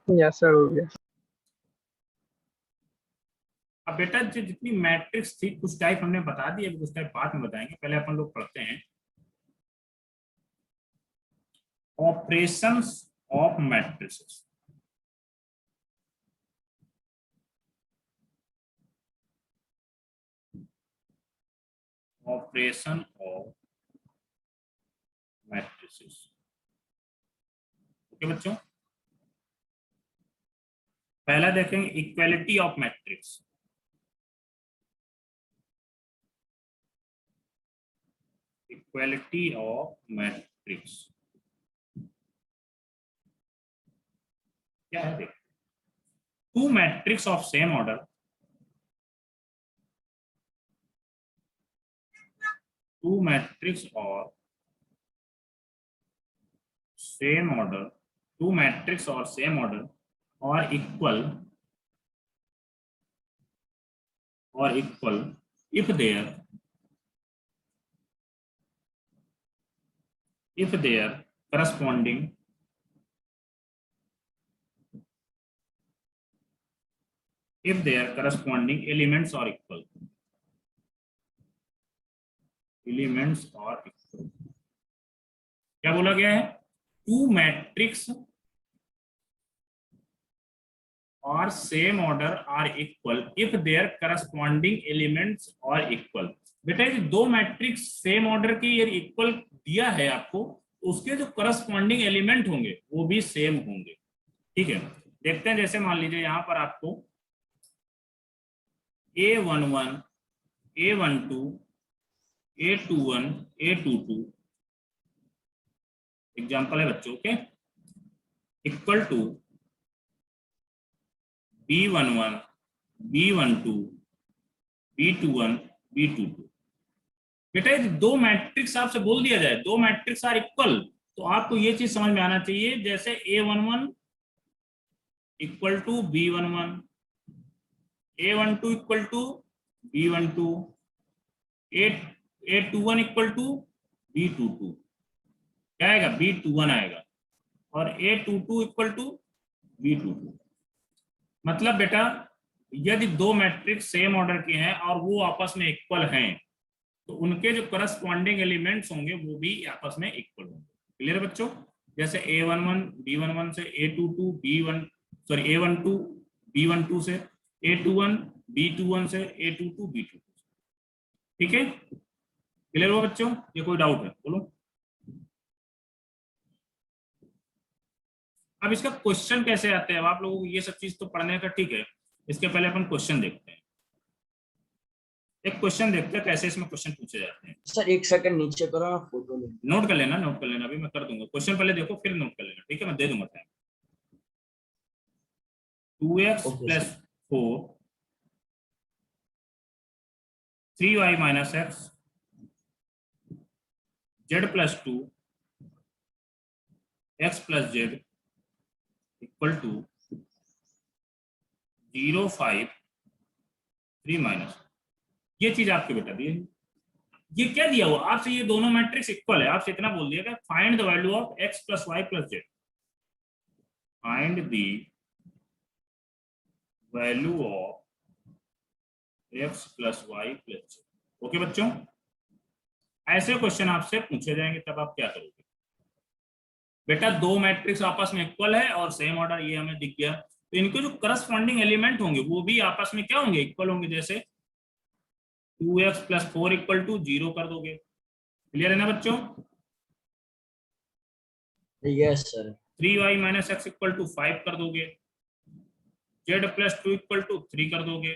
यस सर, हो गया। अब बेटा जितनी मैट्रिक्स थी कुछ टाइप हमने बता दी, अभी कुछ टाइप बाद में बताएंगे, पहले अपन लोग पढ़ते हैं operations of matrices. Operation of matrices. Okay बच्चों, पहला देखेंगे equality of matrix. Equality of matrix क्या है? देख, two matrix of same order, two matrix और सेम ऑर्डर, टू मैट्रिक्स और सेम ऑर्डर और equal if their corresponding elements are equal. Elements are equal. क्या बोला गया है? टू मैट्रिक्स और same order are equal if their corresponding elements are equal. बेटा ये दो मैट्रिक्स सेम ऑर्डर की ये इक्वल दिया है आपको, उसके जो करस्पॉन्डिंग एलिमेंट होंगे वो भी सेम होंगे। ठीक है, देखते हैं। जैसे मान लीजिए यहाँ पर आपको A11, A12, A21, A22 example है बच्चों के, equal to B11, B12, B21, B22। बेटा ये दो मैट्रिक्स आपसे बोल दिया जाए दो मैट्रिक्स आर इक्वल, तो आपको ये चीज समझ में आना चाहिए, जैसे A11 equal to B11, A12 equal to B12, A21 equal to B22, क्या आएगा? B21 आएगा, और A22 इक्वल टू B22। मतलब बेटा यदि दो मैट्रिक्स सेम ऑर्डर के हैं और वो आपस में इक्वल हैं, तो उनके जो करस्पॉन्डिंग एलिमेंट्स होंगे वो भी आपस में इक्वल होंगे। क्लियर है बच्चों? जैसे A11 B11 से, A22 A12 B12 से, A21 B21 से, A22 B22 से। ठीक है, क्लियर हुआ बच्चों? ये कोई डाउट है बोलो। अब इसका क्वेश्चन कैसे आते हैं? अब आप लोगों को ये सब चीज तो पढ़ने का ठीक है, इसके पहले अपन क्वेश्चन देखते हैं। एक क्वेश्चन देखते हैं कैसे इसमें क्वेश्चन पूछे जाते हैं। सर एक सेकंड नीचे करो, मैं फोटो ले। नोट कर लेना, नोट कर लेना, अभी मैं कर दूंगा। क्वेश्चन पहले देखो फिर नोट कर लेना, ठीक है? मैं दे दूंगा time. 2x plus 4 3y minus x z plus 2 x plus z equal to 0 5 3 minus. ये चीज आपके बेटा दी है। ये क्या दिया हुआ आपसे? ये दोनों मैट्रिक्स इक्वल है, आपसे इतना बोल दिया find the value of x plus y plus z. Find the value of x plus y plus z. Okay बच्चों, ऐसे क्वेश्चन आपसे पूछे जाएंगे, तब आप क्या करोगे? बेटा दो मैट्रिक्स आपस में इक्वल है और सेम ऑर्डर, ये हमें दिख गया, तो इनके जो करस्पॉन्डिंग एलिमेंट होंगे वो भी आपस में क्या होंगे? इक्वल होंगे। जैसे 2x प्लस 4 इक्वल टू 0 कर दोगे। क्लियर है ना बच्चों? Yes sir. 3y minus x equal to 5 कर दोगे। z प्लस 2 इक्वल टू 3 कर दोगे।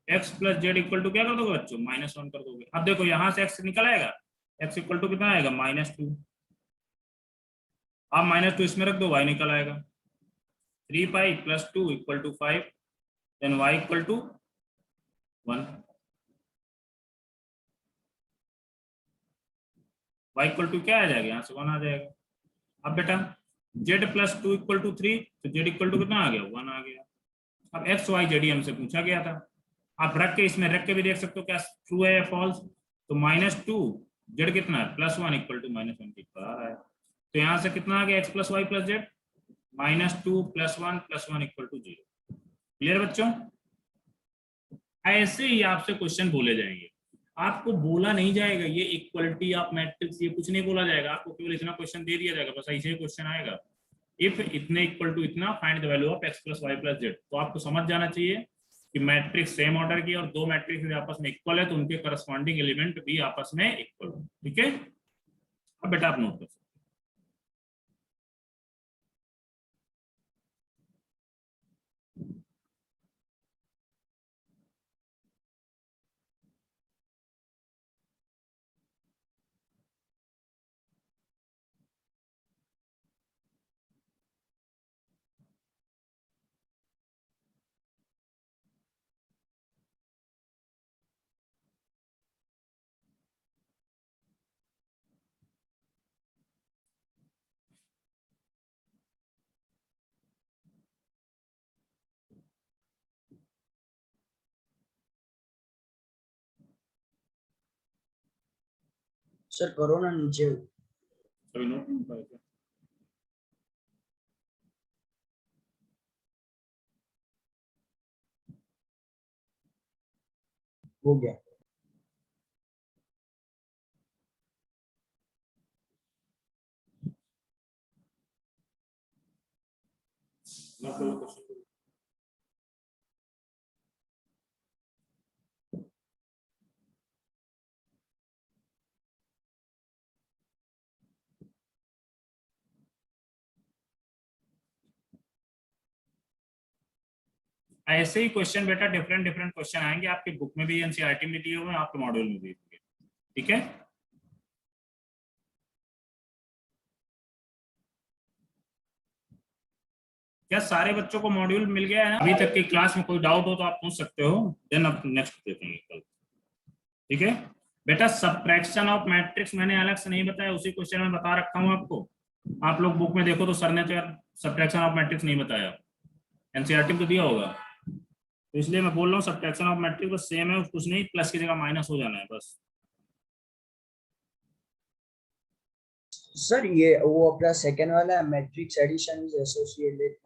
x plus z equal to क्या कर दोगे बच्चों? -1 कर दोगे। अब देखो यहां से x निकल आएगा, x इक्वल टू कितना आएगा? -2। आप -2 इसमें रख दो, y निकल आएगा। 3 pi plus 2 equal to 5, then y equal to 1। y equal to क्या आ जाएगा? यहाँ से 1 आ जाएगा। अब बेटा z प्लस 2 इक्वल टू 3, तो z इक्वल टू कितना आ गया? 1 आ गया। अब x y z हमसे पूछा गया था, आप रख के इसमें रख के भी देख सकते हो क्या ट्रू है या फॉल्स। तो -2 z कितना है? +1 इक्वल टू -1 की तरह आ रहा है। तो यहाँ से कितना आ गया? x plus y plus z, -2 +1 +1 equal to 0। Clear बच्चों? ऐसे ही आपसे क्वेश्चन बोले जाएंगे, आपको बोला नहीं जाएगा ये इक्वलिटी ऑफ मैट्रिक्स, ये कुछ नहीं बोला जाएगा आपको, केवल इतना क्वेश्चन दे दिया जाएगा, बस ऐसे ही क्वेश्चन आएगा, इफ इतने इक्वल टू इतना find the value of x plus y plus z. तो आपको समझ जाना चाहिए कि मैट्रिक्स सेम ऑर्डर की और दो मैट्रिक्स आपस में इक्वल है तो उनके करस्पॉन्डिंग एलिमेंट भी आपस में इक्वल हो। ठीक है, अब बेटा आप नोट कर सकते सर करो ना नीचे। अभी नोट नहीं कर सकते। हो गया। नोट करो क्वेश्चन को। ऐसे ही क्वेश्चन बेटा डिफरेंट डिफरेंट क्वेश्चन आएंगे, आपके बुक में भी एनसीईआरटी में दिए हुए हैं, आपके मॉड्यूल में भी होंगे। ठीक है, क्या सारे बच्चों को मॉड्यूल मिल गया है? अभी तक की क्लास में कोई डाउट हो तो आप पूछ सकते हो, देन अब नेक्स्ट देखेंगे कल। ठीक है बेटा, सब्ट्रैक्शन ऑफ मैट्रिक्स मैंने अलग से नहीं बताया, उसी क्वेश्चन में बता रखा हूं आपको। आप लोग बुक में देखो तो सर ने तो यार सब्ट्रैक्शन ऑफ मैट्रिक्स नहीं बताया, एनसीईआरटी में तो दिया होगा, तो इसलिए मैं बोल रहा हूँ सब्ट्रैक्शन ऑफ मैट्रिक्स बस सेम है, कुछ नहीं, प्लस की जगह माइनस हो जाना है बस। सर ये वो अपना सेकंड वाला मैट्रिक्स एडिशन इज एसोसिएटेड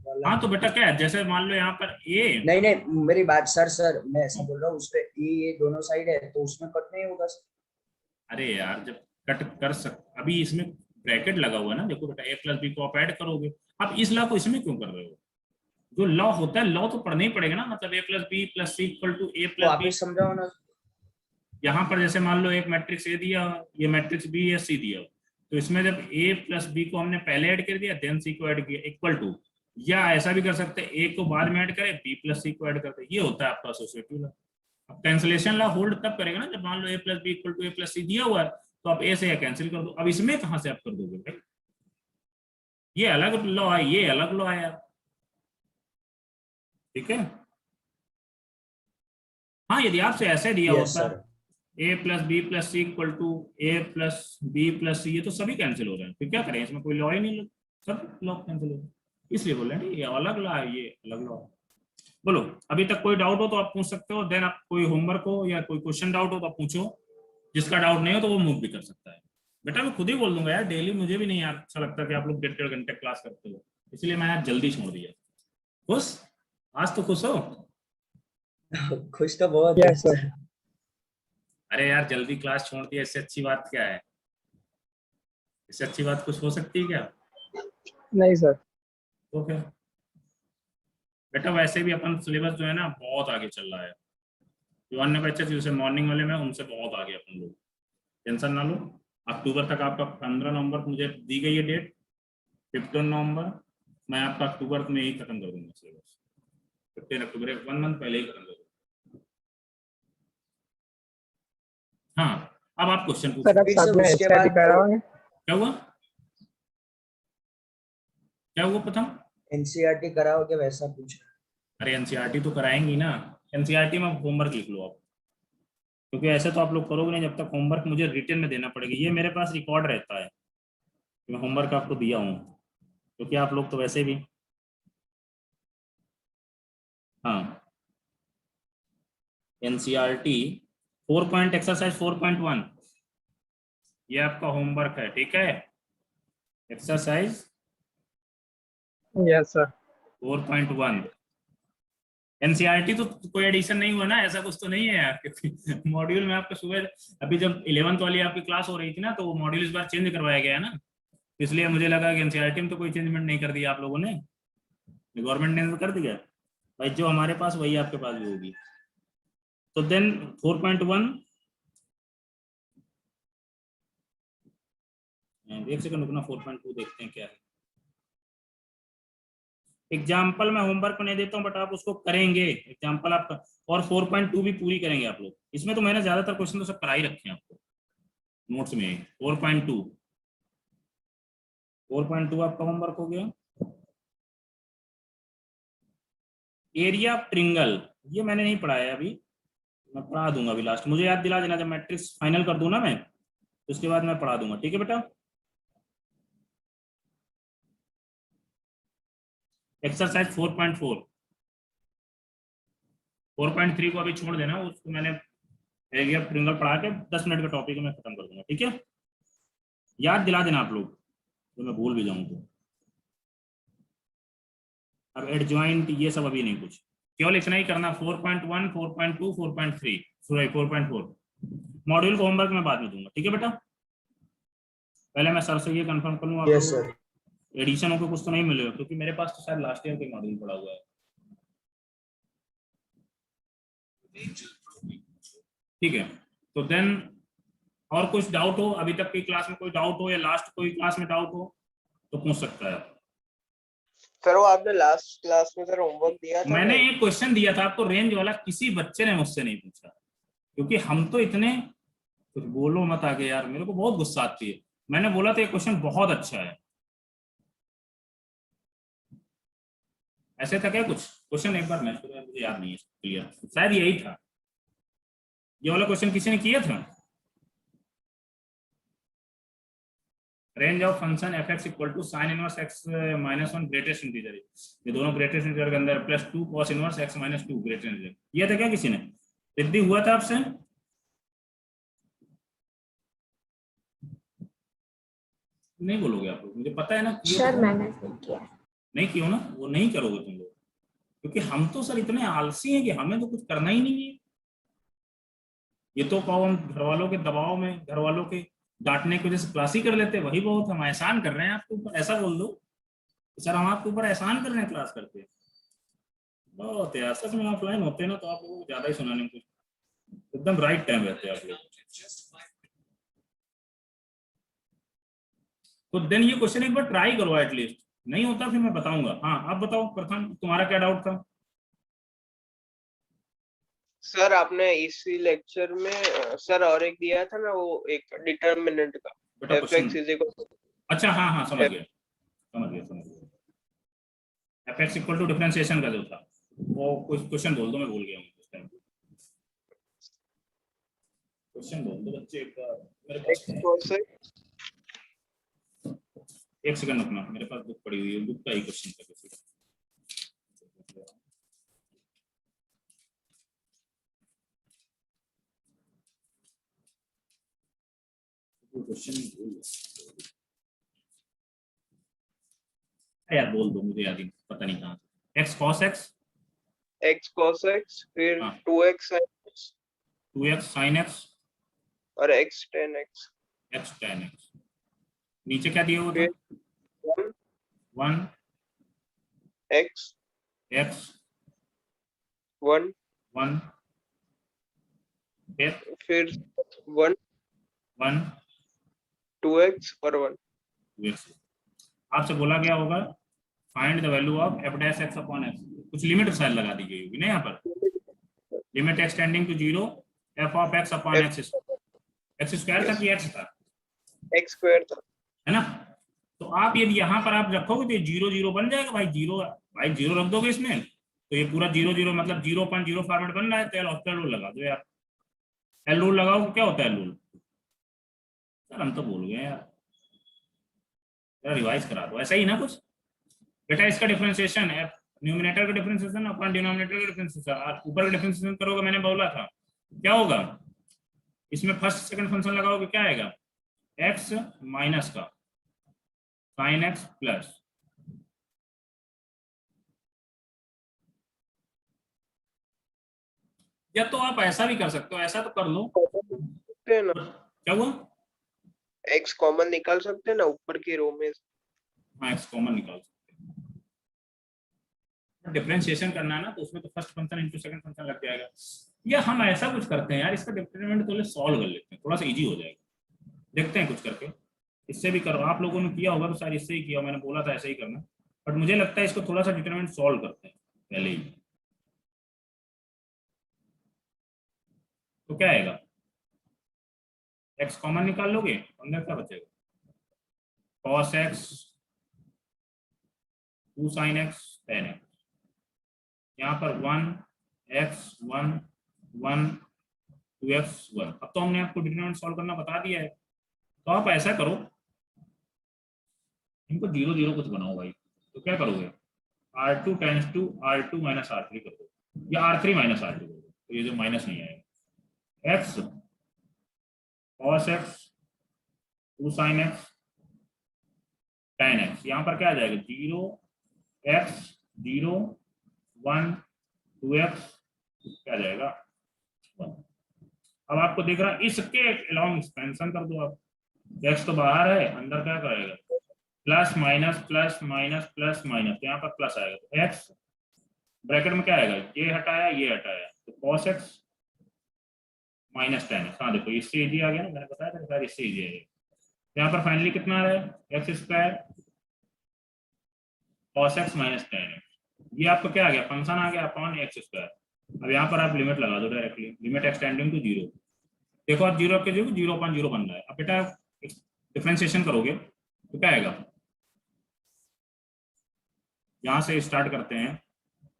वाला। हाँ तो बेटा क्या है, जैसे मान लो यहाँ पर ए, नहीं नहीं मेरी बात सर मैं ऐसा बोल रहा हूँ, उसपे ये दोनों साइड है तो उसमें कट नहीं होगा सर। अरे यार जब कट कर अभी इसमें ब्रैकेट लगा हुआ है ना, देखो बेटा ए प्लस बी को आप ऐड करोगे, अब इस लॉ को इसमें क्यों कर रहे हो? जो लॉ होता है लॉ तो पढ़ना ही पड़ेगा ना, मतलब a plus b plus c equal to a तो प्लस आप बी। ही समझाओ ना। यहाँ पर जैसे मान लो एक मैट्रिक्स ए दिया, ये मैट्रिक्स बी या सी दिया, तो इसमें जब ए प्लस बी को हमने पहले ऐड कर दिया देन सी को ऐड किया इक्वल टू, या ऐसा भी कर सकते हैं ए को बाद में ऐड करें बी प्लस सी को ऐड करते हैं, ये होता है आपका एसोसिएटिव लॉ। अब कैंसिलेशन लॉ होल्ड तब करेगा ना जब मान लो a plus b equal to a plus c दिया हुआ है, तो आप ए से या कैंसिल कर दो, अब इसमें कहां से आप कर दोगे भाई, ये अलग लॉ है ये अलग लॉ है यार। ठीक है, हाँ यदि आपसे ऐसे दिया यस होता sir. A plus b plus c equal to a plus b plus c, ये तो सभी कैंसिल हो रहे हैं, फिर क्या करें, इसमें कोई लॉ ही नहीं, सब लॉ कैंसिल हो रहे हैं, इसलिए बोल रहे हैं ये अलग लॉ है ये अलग लॉ है। बोलो अभी तक कोई डाउट हो तो आप पूछ सकते हो, देन आप कोई होमवर्क हो या कोई क्वेश्चन डाउट हो तो आप पूछो, जिसका डाउट नहीं हो तो वो मूव भी कर सकता है। बेटा मैं खुद ही बोल दूंगा यार, डेली मुझे भी नहीं यार अच्छा लगता कि आप लोग 1.5 घंटे क्लास करते हो, इसलिए मैं यार जल्दी छोड़ दिया। खुश, आज तो खुश हो? खुश तो बहुत यस सर। अरे यार जल्दी क्लास छोड़ दिया, इससे अच्छी बात क्या है, इससे अच्छी बात कुछ हो सकती है क्या? नहीं सर। तो फिर बेटा वैसे भी अपन सिलेबस जो है ना बहुत आगे चल रहा है, जो अन्य बच्चे जैसे मॉर्निंग वाले में उनसे बहुत आगे अपन लोग, टेंशन ना लो। अक्टूबर तक आपका 15 नवंबर को मुझे दी गई है डेट, 15 नवंबर मैं आपका अक्टूबर में ही खत्म कर दूंगा सिलेबस, 15 अक्टूबर 1 मंथ पहले ही खत्म कर दूंगा। हाँ अब आप क्वेश्चन सर पूछो। आप फिर साथ सर में उसके एचआरटी बाद कराओगे? क्या हुआ, क्या हुआ प्रथम? एनसीईआरटी कराओगे वैसा पूछ रहा अरे एनसीईआरटी तो कराएंगी ना, एनसीईआरटी में होमवर्क लिख लो आप, क्योंकि ऐसे तो आप लोग करोगे नहीं जब तक होमवर्क मुझे रिटर्न में देना पड़ेगा, ये मेरे पास रिकॉर्ड रहता है कि मैं होमवर्क आपको दिया हूँ, क्योंकि आप लोग तो वैसे भी, हाँ एनसीईआरटी 4 पॉइंट एक्सरसाइज 4.1 ये आपका होमवर्क है, ठीक है, एक्सरसाइज यस सर। 4.1 एनसीईआरटी तो कोई एडिशन नहीं हुआ ना, ऐसा कुछ तो नहीं है यार, क्योंकि मॉड्यूल में आपका सुबह अभी जब 11th वाली आपकी क्लास हो रही थी ना, तो वो मॉड्यूल इस बार चेंज करवाया गया है ना, इसलिए मुझे लगा कि एनसीईआरटी में तो कोई चेंजमेंट नहीं कर दिया आप लोगों ने, गवर्नमेंट ने तो कर दिया भाई, जो हमारे पास वही आपके पास भी होगी। तो देन 4.1, एक सेकंड रुकना, 4.2 देखते हैं क्या है। एग्जाम्पल मैं होमवर्क नहीं देता हूँ, बट आप उसको करेंगे एग्जाम्पल आपका, और 4.2 भी पूरी करेंगे आप लोग। इसमें तो मैंने ज्यादातर क्वेश्चन तो सब करा ही रखे हैं आपको नोट्स में। 4.2 आपका होमवर्क हो गया। एरिया ट्रिंगल, ये मैंने नहीं पढ़ाया अभी, मैं पढ़ा दूंगा अभी लास्ट, मुझे याद दिला देना, जब मैट्रिक्स फाइनल कर दूं ना मैं, तो उसके बाद मैं पढ़ा दूंगा, ठीक है बेटा। एक्सरसाइज 4.4, 4.3 को अभी छोड़ देना, उसको मैंने एरिया ट्रिंगल पढ़ा के 10 मिनट का टॉपिक मैं खत्म कर दूंगा, ठीक है। याद दिला देना आप लोग, तो मैं भूल भी जाऊं तो। अब एडजॉइंट ये सब अभी नहीं, कुछ केवल इतना ही करना, 4.1, 4.2, 4.3, सॉरी 4.4। मॉड्यूल को होमवर्क में बाद में दूंगा, ठीक है बेटा। पहले मैं सर से ये कंफर्म कर लूँ आप यस लोग सर। एडिशन होकर कुछ तो नहीं मिलेगा, क्योंकि मेरे पास तो शायद लास्ट ईयर के मॉड्यूल पड़ा हुआ है, ठीक है। तो देन और कुछ डाउट हो, अभी तक की क्लास में कोई डाउट हो, या लास्ट कोई क्लास में डाउट हो तो पूछ सकता है। सर वो आपने लास्ट क्लास में सर होमवर्क दिया था मैंने ना? एक क्वेश्चन दिया था आपको रेंज वाला, किसी बच्चे ने मुझसे नहीं पूछा, क्योंकि हम तो इतने, कुछ बोलो मत आगे यार, मेरे को बहुत गुस्सा आती है। मैंने बोला था ये क्वेश्चन बहुत अच्छा है, ऐसे था क्या कुछ क्वेश्चन, एक बार मैं मुझे याद नहीं है क्लियर, शायद यही था, ये वाला क्वेश्चन किसी ने किया था। Range of function f x equal to sine inverse x minus 1 greatest integer, ये दोनों ग्रेटेस्ट इंटीजर के अंदर plus 2 cos inverse x minus 2 greatest integer, ये था क्या किसी ने, सिद्धि हुआ था आपसे? नहीं बोलोगे आप लोग, मुझे पता है ना, किए सर तो मैंने किया। नहीं किया ना, वो नहीं करोगे तुम लोग, क्योंकि हम तो सर इतने आलसी हैं कि हमें तो कुछ करना ही नहीं है। ये तो कहो हम घर वालों के दबाव में, घर वालों के डांटने की वजह से क्लास ही कर लेते, वही बहुत, हम एहसान कर रहे हैं आपके ऊपर, ऐसा बोल दो सर, हम आपके ऊपर एहसान कर रहे हैं क्लास करते। बहुत यार, सच में ऑफलाइन होते हैं ना तो आप लोगों को ज्यादा ही सुनाने में कुछ एकदम राइट टाइम रहते हैं आप लोग। तो देन ये क्वेश्चन एक बार ट्राई करो एटलीस्ट, नहीं होता फिर मैं बताऊंगा। हाँ आप बताओ प्रथम, तुम्हारा क्या डाउट था? सर आपने इसी लेक्चर में सर और एक दिया था ना, वो एक डिटर्मिनेंट का, बेटा f question, x is equal, अच्छा हाँ हाँ समझ गया, समझ गया, समझ गया। F x equal to differentiation का जो था, वो कुछ क्वेश्चन बोल दो, मैं भूल गया हूँ उस टाइम। क्वेश्चन बोल दो बच्चे एक बार, मेरे पास एक्स cos x, एक सेकंड रुकना, मेरे पास बुक पड़ी हुई है, बुक का ही क्वेश्चन था किसी का। क्वेश्चन यार बोल दो, मुझे याद ही पता नहीं कहाँ, x cos x, x cos x, फिर हाँ 2x sin x 2x sine x, और x tan x, x ten x, नीचे क्या दिया हुआ था? फिर 1 x एक्स 1, 1 फिर 1 1 2x और 1। 2x। आपसे बोला गया होगा find the value of f dash x upon x, कुछ लिमिट शायद लगा दी गई होगी ना यहाँ पर, limit x tending to 0 f of x upon x square था कि एक्स था, x स्क्वायर था। है ना। तो आप यदि यहाँ पर आप रखोगे तो ये 0 0 बन जाएगा भाई, 0 भाई 0 रख दोगे इसमें, तो ये पूरा 0 0 मतलब 0.0 फॉर्मेट बन रहा है, तो एल रूल लगा दो यार, एल रूल लगाओ तो क्या होता है एल रूल, यार हम तो भूल गए यार, रिवाइज करा दो, ऐसा ही ना कुछ बेटा। इसका डिफरेंशिएशन है, न्यूमिनेटर का डिफरेंशिएशन अपॉन डिनोमिनेटर का डिफरेंशिएशन, और ऊपर का डिफरेंशिएशन करोगे, मैंने बोला था क्या होगा, इसमें फर्स्ट सेकंड फंक्शन लगाओगे क्या आएगा, एक्स माइनस का साइन एक्स प्लस या तो आप ऐसा भी कर सकते हो, ऐसा तो कर लो। सकते हैं ना, क्या हुआ? एक्स कॉमन निकाल सकते हैं ना ऊपर की रो में। हाँ, एक्स कॉमन निकाल सकते हैं। डिफरेंशिएशन करना है ना, तो उसमें तो first function into second function लग जाएगा। या हम ऐसा कुछ करते हैं यार, इसका डिटरमिनेंट तो सॉल्व कर लेते हैं, थोड़ा सा इजी हो जाएगा। देखते हैं कुछ करके, इससे भी करो। आप लोगों ने किया होगा तो शायद इससे ही किया, मैंने बोला था ऐसे ही करना, बट मुझे लगता है इसको थोड़ा सा डिटरमिनेंट सॉल्व करते हैं पहले ही। तो क्या आएगा? एक्स कॉमन निकाल लोगे, अंदर क्या बचेगा? cos x 2 sin x tan x, यहाँ पर 1 x 1 1 2x 1। अब तो हमने आपको डिटरमिनेंट सॉल्व करना बता दिया है, तो आप ऐसा करो, इनको 0 0 कुछ बनाओ भाई। तो क्या करोगे? R2 tense to R2 minus R3 कर दो, या R3 माइनस R2 कर दो, तो ये जो माइनस नहीं आएगा। x cos x 2 sin x tan x, यहाँ पर क्या आ जाएगा? 0 x 0 1 2x क्या आ जाएगा? 1। अब आपको दिख रहा है, इसके अलॉन्ग एक्सपेंशन कर दो आप। x तो बाहर है, अंदर क्या करेगा? Plus minus plus minus plus minus, तो यहाँ पर प्लस आएगा, तो x ब्रैकेट में क्या आएगा? ये हटाया ये हटाया, तो cos x minus tan x। हाँ देखो, इससे इजी आ गया ना, मैंने बताया था शायद इससे इजी आ गया। यहाँ पर फाइनली कितना आ रहा है? X square cos x minus tan x, ये आपको क्या आ गया? फंक्शन आ गया अपॉन एक्स स्क्वायर। अब यहाँ पर आप लिमिट लगा दो डायरेक्टली, लिमिट एक्सटेंडिंग टू 0। देखो आप 0 के 0 0 बन रहा है। अब बेटा डिफरेंशिएशन करोगे तो क्या आएगा? यहाँ से स्टार्ट करते हैं,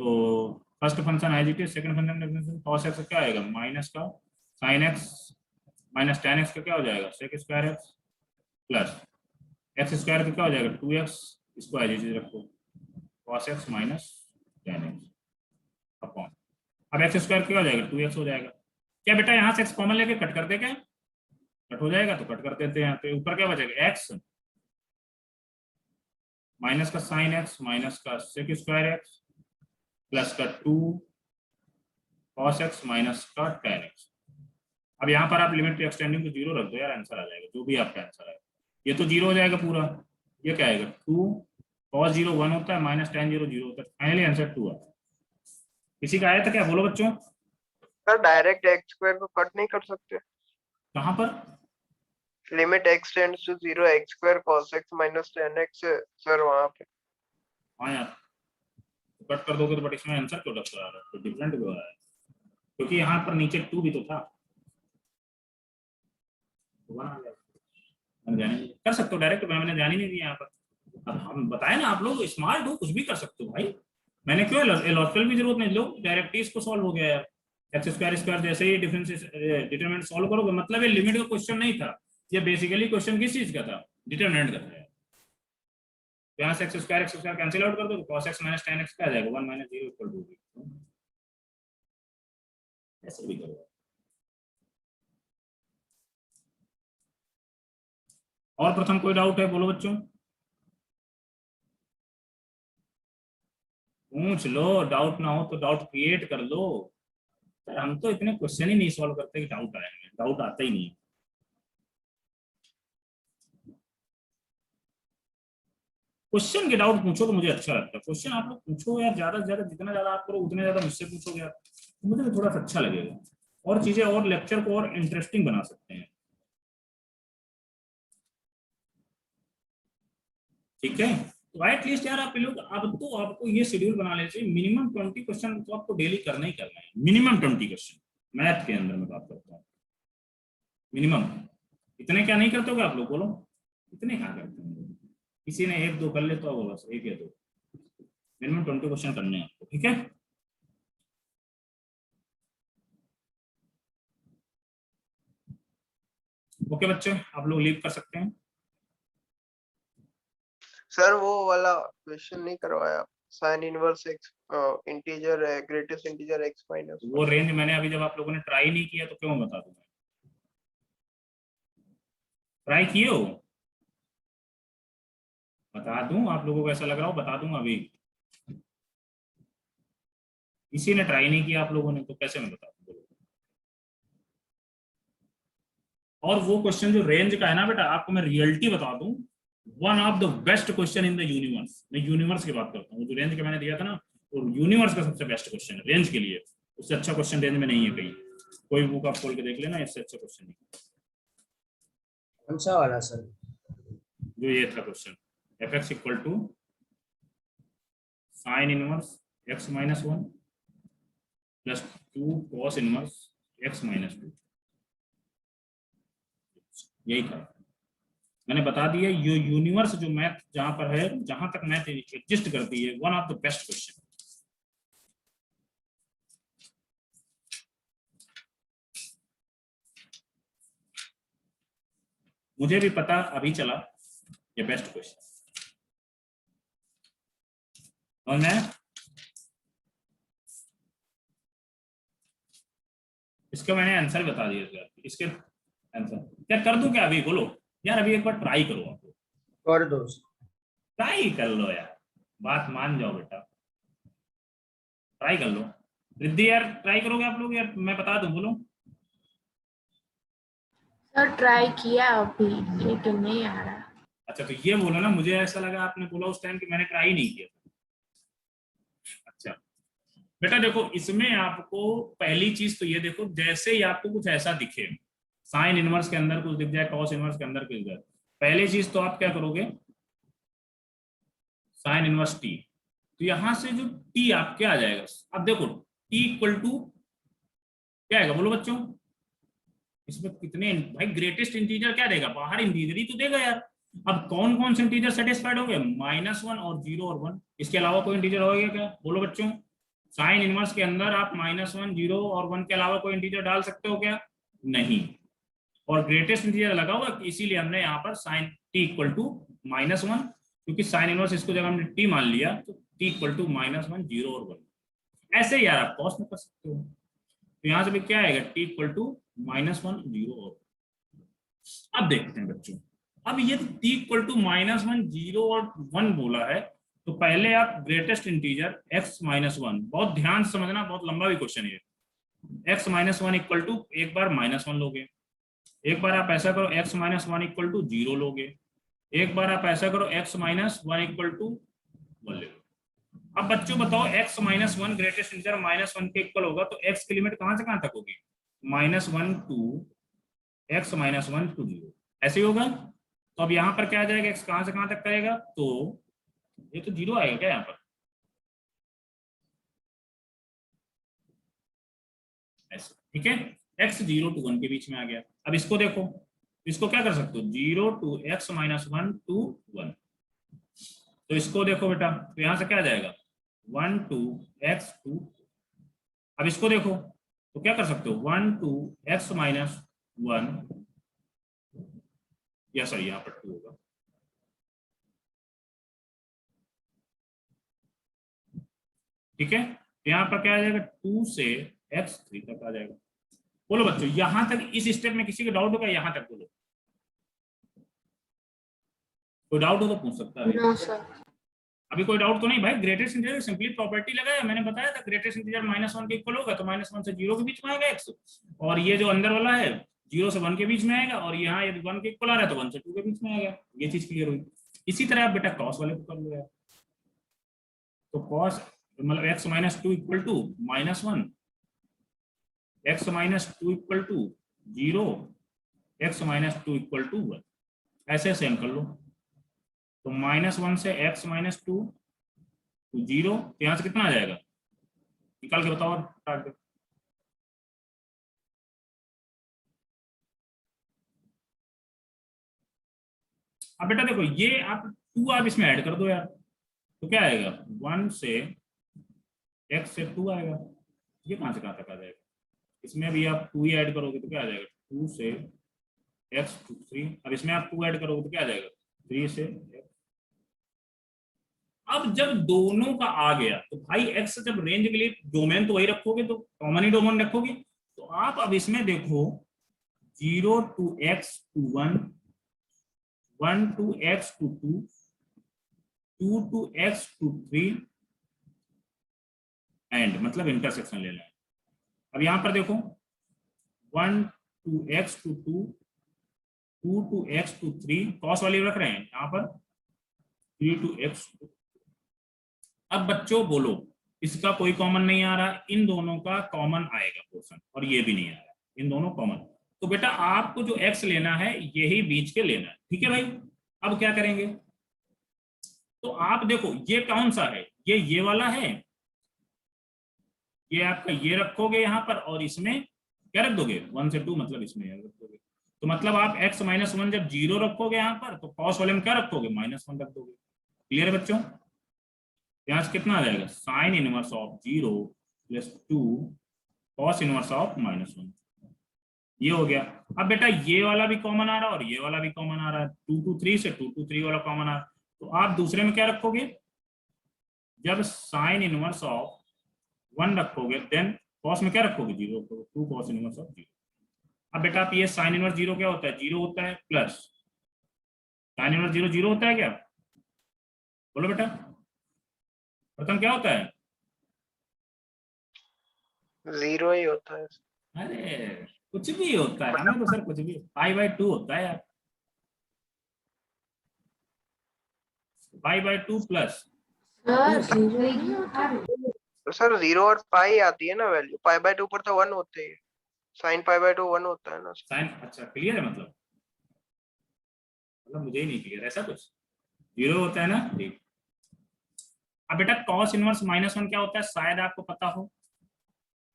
तो first function as it is, second function differentiation cos x क्या आएगा? माइनस का sin x minus tan x का क्या हो जाएगा? sec square x plus x square का क्या हो जाएगा? 2x, इसको एज इट इज रखो, cos x minus tan x upon, अब एक्स स्क्वायर क्या हो जाएगा? 2x हो जाएगा। क्या बेटा यहाँ से x कॉमन लेके कट कर दे? क्या कट हो जाएगा? तो कट कर देते हैं। तो ऊपर क्या बचेगा? x माइनस का sin x माइनस का sec स्क्वायर x प्लस का 2 cos x माइनस का tan x। अब यहाँ पर आप लिमिट एक्सटेंडिंग टू 0 रख दो यार, आंसर आ जाएगा, जो भी आपका आंसर आएगा। ये तो 0 हो जाएगा पूरा, ये क्या आएगा? 2 cos 0 1 होता है, माइनस tan 0 0 होता है, फाइनली आंसर 2 आता है। किसी का आया था क्या? बोलो बच्चों। सर डायरेक्ट एक्स स्क्वायर को कट नहीं कर सकते? कहाँ पर? Limit x tends to 0 x square cos x minus tan x sir वहां पे। हाँ यार, तो कट कर दोगे तो, बट इसमें आंसर क्यों डबल आ रहा है? तो डिफरेंट क्यों आ रहा है? क्योंकि यहाँ पर नीचे 2 भी तो था। मैंने ध्यान ही नहीं, कर सकते हो डायरेक्ट, मैंने ध्यान ही नहीं दिया यहाँ पर। अब हम बताए ना, आप लोग स्मार्ट हो, कुछ भी कर सकते हो भाई। मैंने क्यों लॉजिकल भी जरूरत नहीं, लोग डायरेक्ट ही इसको सॉल्व हो गया यार। एक्स स्क्वायर स्क्वायर जैसे ही डिफरेंस डिटरमिनेंट सॉल्व करोगे, मतलब ये लिमिट का क्वेश्चन नहीं था, ये बेसिकली क्वेश्चन किस चीज का था? डिटरमिनेंट का था। यहाँ से एक्स स्क्वायर कैंसिल आउट कर दो, तो cos x minus tan x क्या आ जाएगा? 1 माइनस 0 इक्वल टू, ऐसे भी करो। और प्रथम कोई डाउट है? बोलो बच्चों, पूछ लो। डाउट ना हो तो डाउट क्रिएट कर लो। हम तो इतने क्वेश्चन ही नहीं सॉल्व करते कि डाउट आएंगे, डाउट आता ही नहीं। क्वेश्चन के डाउट पूछो तो मुझे अच्छा लगता है। क्वेश्चन आप लोग पूछो यार, ज्यादा से ज्यादा, जितना ज्यादा आप करो उतने ज्यादा मुझसे पूछोगे यार, तो मुझे थोड़ा सा अच्छा लगेगा, और चीजें और लेक्चर को और इंटरेस्टिंग बना सकते हैं। ठीक है, तो एटलीस्ट यार आप लोग, अब तो आपको ये शेड्यूल बना लेना चाहिए, मिनिमम 20 क्वेश्चन तो आपको डेली करना ही करना है। मिनिमम 20 क्वेश्चन मैथ के अंदर मैं बात करता हूँ, मिनिमम। इतने क्या नहीं करते हो आप लोग? बोलो, इतने क्या करते हैं? किसी ने 1 2 कर ले तो बस 1 या 2, मिनिमम 20 क्वेश्चन करने हैं आपको। ठीक है, ओके बच्चे, आप लोग लीव कर सकते हैं। सर वो वाला क्वेश्चन नहीं करवाया, साइन इनवर्स एक्स इंटीजर है, ग्रेटेस्ट इंटीजर एक्स माइनस। वो रेंज मैंने अभी, जब आप लोगों ने ट्राई नहीं किया तो क्यों बता दूं? ट्राई किए हो? बता दूं आप लोगों को, ऐसा लग रहा हो बता दूंगा अभी। किसी ने ट्राई नहीं किया आप लोगों ने, तो कैसे मैं बता दूं? और वो क्वेश्चन जो रेंज का है ना बेटा, आपको मैं रियलिटी बता दूं, one of the best question in the universe. मैं यूनिवर्स की बात करता हूँ, जो रेंज का मैंने दिया था ना, वो यूनिवर्स का सबसे बेस्ट क्वेश्चन है रेंज के लिए। उससे अच्छा क्वेश्चन रेंज में नहीं है कहीं, कोई बुक आप खोल के देख लेना, इससे अच्छा क्वेश्चन नहीं। कौन सा वाला सर? जो ये था question, f x equal to sine inverse x minus one plus 2 cos inverse x minus 2, यही था। मैंने बता दिया ये यूनिवर्स जो मैथ जहां पर है, जहां तक मैथ एग्जिस्ट करती है, one of the best question. मुझे भी पता अभी चला ये बेस्ट क्वेश्चन। और मैं इसका मैंने आंसर बता दिया, इसके आंसर क्या कर दूं क्या अभी, बोलो यार, अभी एक बार ट्राई करो, आप कर दो। ट्राई कर लो यार, बात मान जाओ बेटा, ट्राई कर लो। रिद्धि यार ट्राई करोगे आप लोग यार, मैं बता दूं, बोलो। सर ट्राई किया अभी लेकिन नहीं आ रहा। अच्छा तो ये बोलो ना, मुझे ऐसा लगा आपने बोला उस टाइम कि मैंने ट्राई नहीं किया। अच्छा बेटा देखो, इसमें आपको पहली चीज तो ये देखो, जैसे ही आपको कुछ ऐसा दिखे, साइन इनवर्स के अंदर कुछ दिख जाए, कॉस इनवर्स के अंदर कुछ दिख जाए, पहली चीज तो आप क्या करोगे, साइन इनवर्स टी, तो यहां से जो टी आपके आ जाएगा, अब देखो टी इक्वल टू क्या आएगा, बोलो बच्चों। इसमें कितने भाई, ग्रेटेस्ट इंटीजर क्या देगा, बाहर इंटीजर ही तो देगा यार। अब कौन कौन से इंटीजर सेटिस्फाइड हो गए, -1 और 0 और 1, इसके अलावा कोई इंटीजर होगा क्या, बोलो बच्चों। साइन इनवर्स के अंदर आप -1, 0 और 1 के अलावा कोई इंटीजर डाल सकते हो क्या, नहीं। और ग्रेटेस्ट इंटीजर लगा हुआ, इसीलिए हमने यहाँ पर साइन टी इक्वल टू -1, क्योंकि साइन इनवर्स इसको जब हमने टी मान लिया तो टी इक्वल टू -1, 0 और 1। ऐसे यार आप कॉस में कर सकते हो, तो यहाँ से भी क्या आएगा, टी इक्वल टू -1, 0 और। अब देखते हैं बच्चों, अब ये टी इक्वल टू -1, 0 और 1 बोला है, तो पहले आप ग्रेटेस्ट इंटीजर x -1, बहुत ध्यान से समझना, बहुत लंबा भी क्वेश्चन है, x -1 इक्वल टू, एक बार -1 लोगे, एक बार आप ऐसा करो x -1 इक्वल टू 0 लोगे, एक बार आप ऐसा करो x -1 इक्वल टू 1 ले लो। अब बच्चों बताओ, x -1 ग्रेटेस्ट इंटीजर -1 के इक्वल होगा, तो x की लिमिट कहां से कहां तक होगी, -1 टू x -1 टू 0, ऐसे ही होगा। तो अब यहाँ पर क्या आ जाएगा, x कहां से कहां तक करेगा, तो ये तो 0 आएगा क्या यहाँ पर, ऐसे, ठीक है। x 0 to 1 के बीच में आ गया। अब इसको देखो, इसको क्या कर सकते हो, 0 to x -1 to 1, तो इसको देखो बेटा, तो यहां से क्या आ जाएगा, 1 to x 2। अब इसको देखो तो क्या कर सकते हो, 1 to x -1, या सॉरी यहाँ पर 2 होगा, ठीक है। यहाँ पर क्या आ जाएगा, 2 से x 3 तक आ जाएगा। बोलो बच्चों, यहां तक इस स्टेप में किसी का डाउट होगा, यहां तक बोलो, कोई डाउट हो तो पूछ सकता है। No sir. अभी कोई डाउट तो नहीं भाई, ग्रेटेस्ट इंटीजर सिंपली प्रॉपर्टी लगाया, मैंने बताया था ग्रेटेस्ट इंटीजर -1 के इक्वल होगा, तो -1 से 0 के बीच में आएगा x, और ये जो अंदर वाला है 0 से 1 के बीच में आएगा, और यहाँ यदि 1 के इक्वल आ रहा है तो 1 से 2 के बीच में आएगा। ये चीज क्लियर हुई। इसी तरह आप बेटा क्रॉस वाले को कर लो यार, तो कॉस मतलब x -2 equal to -1, x -2 equal to 0, x -2 equal to 1, ऐसे सेम कर लो। तो -1 से x -2 टू 0, तो यहाँ से कितना आ जाएगा, निकाल के बताओ और। अब बेटा देखो, ये आप 2 आप इसमें ऐड कर दो यार, तो क्या आएगा, 1 से x से 2 आएगा, ये कहां से कहां तक आ जाएगा, इसमें भी आप 2 ही ऐड करोगे तो क्या आ जाएगा, 2 से x to 3। अब इसमें आप 2 ऐड करोगे तो क्या आ जाएगा, 3 से x। अब जब दोनों का आ गया तो भाई x जब रेंज के लिए डोमेन तो वही रखोगे, तो कॉमन ही डोमेन रखोगे, तो आप अब इसमें देखो 0 to x to 1, 1 to x to 2, 2 to x to 3, and मतलब इंटरसेक्शन लेना है। अब यहां पर देखो 1 to x to 2, 2 to x to 3 cos वाली रख रहे हैं यहाँ पर 3 to x। अब बच्चों बोलो, इसका कोई कॉमन नहीं आ रहा, इन दोनों का कॉमन आएगा पोर्शन, और ये भी नहीं आ रहा, इन दोनों कॉमन। तो बेटा आपको जो x लेना है यही बीच के लेना है, ठीक है भाई। अब क्या करेंगे, तो आप देखो ये कौन सा है, ये वाला है, ये आपका ये रखोगे यहाँ पर, और इसमें क्या रख दोगे 1 से 2, मतलब इसमें रख दोगे। तो मतलब आप x माइनस 1 जब 0 रखोगे यहाँ पर, तो cos वाले में क्या रखोगे -1 रख दोगे। क्लियर है बच्चों? यहाँ से कितना आ जाएगा, sine inverse of 0 plus 2 cos inverse of -1, ये हो गया। अब बेटा ये वाला भी कॉमन आ रहा है और ये वाला भी कॉमन आ रहा है, 2 to 3 से 2 to 3 वाला कॉमन आ रहा है। तो आप दूसरे में क्या रखोगे, जब साइन इनवर्स ऑफ 1 रखोगे देन cos में क्या रखोगे 0 रखोगे, 2 cos इनवर्स ऑफ 0। अब बेटा आप ये साइन इनवर्स 0 क्या होता है, 0 होता है, प्लस साइन इनवर्स 0 0 होता है क्या, बोलो बेटा प्रथम क्या होता है, 0 ही होता है। अरे कुछ भी होता है, हमें तो सर कुछ भी π/2 होता है यार, π/2 प्लस सर 0 नहीं होता। तो सर 0 और पाई आती है ना वैल्यू, π/2 पर तो 1 होते ही, sin π/2 1 होता है ना साइन। अच्छा क्लियर है, मतलब मुझे ही नहीं क्लियर, ऐसा कुछ 0 होता है ना, ठीक। अब बेटा cos इनवर्स -1 क्या होता है, शायद आपको पता हो,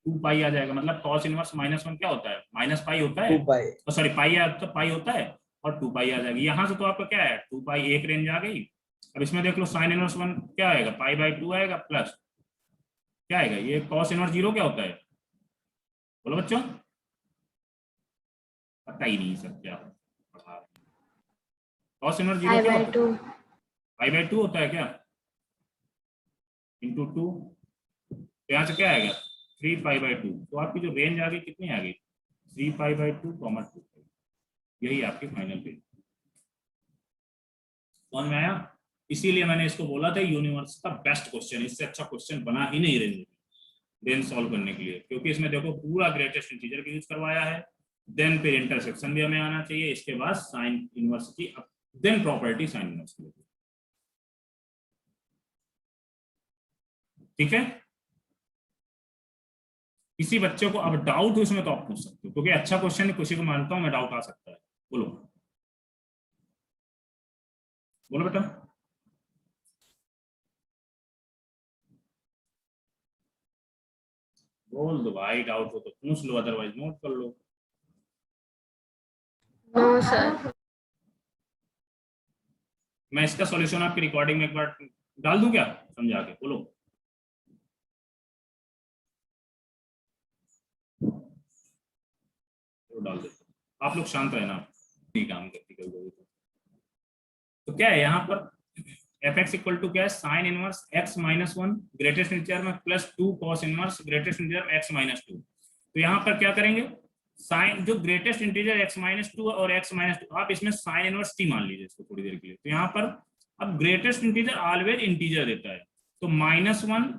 2 पाई आ जाएगा, मतलब cos इनवर्स -1 क्या होता है, -π होता है, 2 पाई, सॉरी पाई तो पाई होता है, और 2 पाई आ जाएगी। यहाँ से तो आपका क्या है 2 पाई एक रेंज आ गई। अब इसमें देख लो साइन इनवर्स 1 क्या आएगा, π/2 आएगा, प्लस क्या आएगा, ये cos इनवर्स 0 क्या होता है, बोलो बच्चों, पता ही नहीं सर क्या cos इनवर्स 0 क्या होता है, π/2 होता है क्या, इंटू 2, तो यहाँ से क्या आएगा 3π/2। तो आपकी जो रेंज आ गई कितनी आ गई 3π/2, 2, यही आपकी फाइनल रेंज। समझ में आया? इसीलिए मैंने इसको बोला था यूनिवर्स का बेस्ट क्वेश्चन, इससे अच्छा क्वेश्चन बना ही नहीं रेंज सॉल्व करने के लिए, क्योंकि इसमें देखो पूरा ग्रेटेस्ट इंटीजर का यूज करवाया है, देन फिर इंटरसेक्शन भी हमें आना चाहिए, इसके बाद साइन इनवर्स की, देन प्रॉपर्टी साइन इनवर्स की। ठीक है, किसी बच्चे को अब डाउट हो इसमें तो आप पूछ सकते हो, क्योंकि अच्छा क्वेश्चन है, किसी को मानता हूं मैं डाउट आ सकता है। बोलो बोलो बेटा, बोल दो भाई, डाउट हो तो पूछ लो, अदरवाइज नोट कर लो। No sir. मैं इसका सॉल्यूशन आपकी रिकॉर्डिंग में एक बार डाल दूं क्या, समझा के, बोलो डाल देते, आप लोग शांत रहना, नहीं काम करती कर दोगे तो क्या है यहाँ पर fx इक्वल टू क्या है, sine inverse x -1 greatest integer में plus 2 cos inverse greatest integer x -2। तो यहाँ पर क्या करेंगे, साइन जो ग्रेटेस्ट इंटीजर x -2 और x -2, आप इसमें साइन इनवर्स t मान लीजिए इसको थोड़ी देर के लिए। तो यहाँ पर अब ग्रेटेस्ट इंटीजर ऑलवेज इंटीजर देता है, तो -1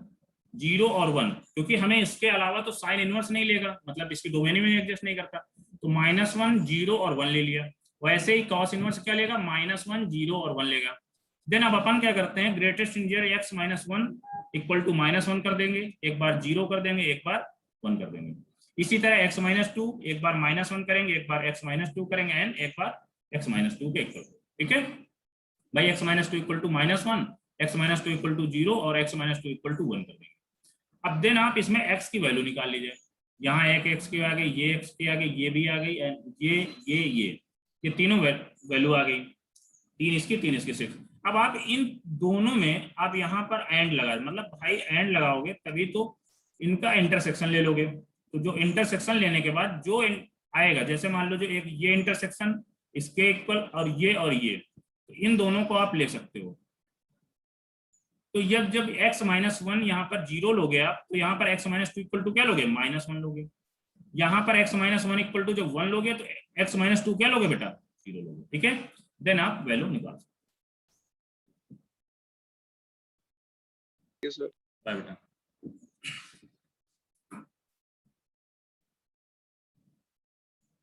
0 और 1, क्योंकि हमें इसके अलावा तो साइन इनवर्स नहीं लेगा, मतलब इसकी डोमेन में एडजस्ट नहीं करता, तो -1 0 और 1 ले लिया। वैसे ही cos इनवर्स क्या लेगा, -1 0 और 1 लेगा। देन अब अपन क्या करते हैं, greatest integer x -1 equal to -1 कर देंगे, एक बार 0 कर देंगे, एक बार 1 कर देंगे। इसी तरह x -2 एक बार -1 करेंगे, एक बार x -2 करेंगे, एंड एक बार x -2 के इक्वल। ठीक है भाई, x -2 equal to -1, x -2 equal to 0 और x -2 इक्वल टू 1 कर देंगे। अब देन आप इसमें x की वैल्यू निकाल लीजिए, यहाँ एक x की आ गई, ये x की आ गई, ये भी आ गई, ये तीनों वैल्यू आ गई, 3 इसकी 3 इसकी 6। अब आप इन दोनों में आप यहाँ पर एंड लगा, मतलब भाई एंड लगाओगे तभी तो इनका इंटरसेक्शन ले लोगे। तो जो इंटरसेक्शन लेने के बाद जो आएगा, जैसे मान लो जो एक ये इंटरसेक्शन इसके इक्वल और ये, तो इन दोनों को आप ले सकते हो। तो जब x -1 यहाँ पर 0 लोगे आप, तो यहाँ पर x -2 इक्वल टू क्या लोगे, -1 लोगे। यहाँ पर x -1 इक्वल टू जब 1 लोगे तो x -2 क्या लोगे बेटा, 0 लोगे। ठीक है, देन आप वैल्यू निकाल सकते हो। सर बाय बेटा।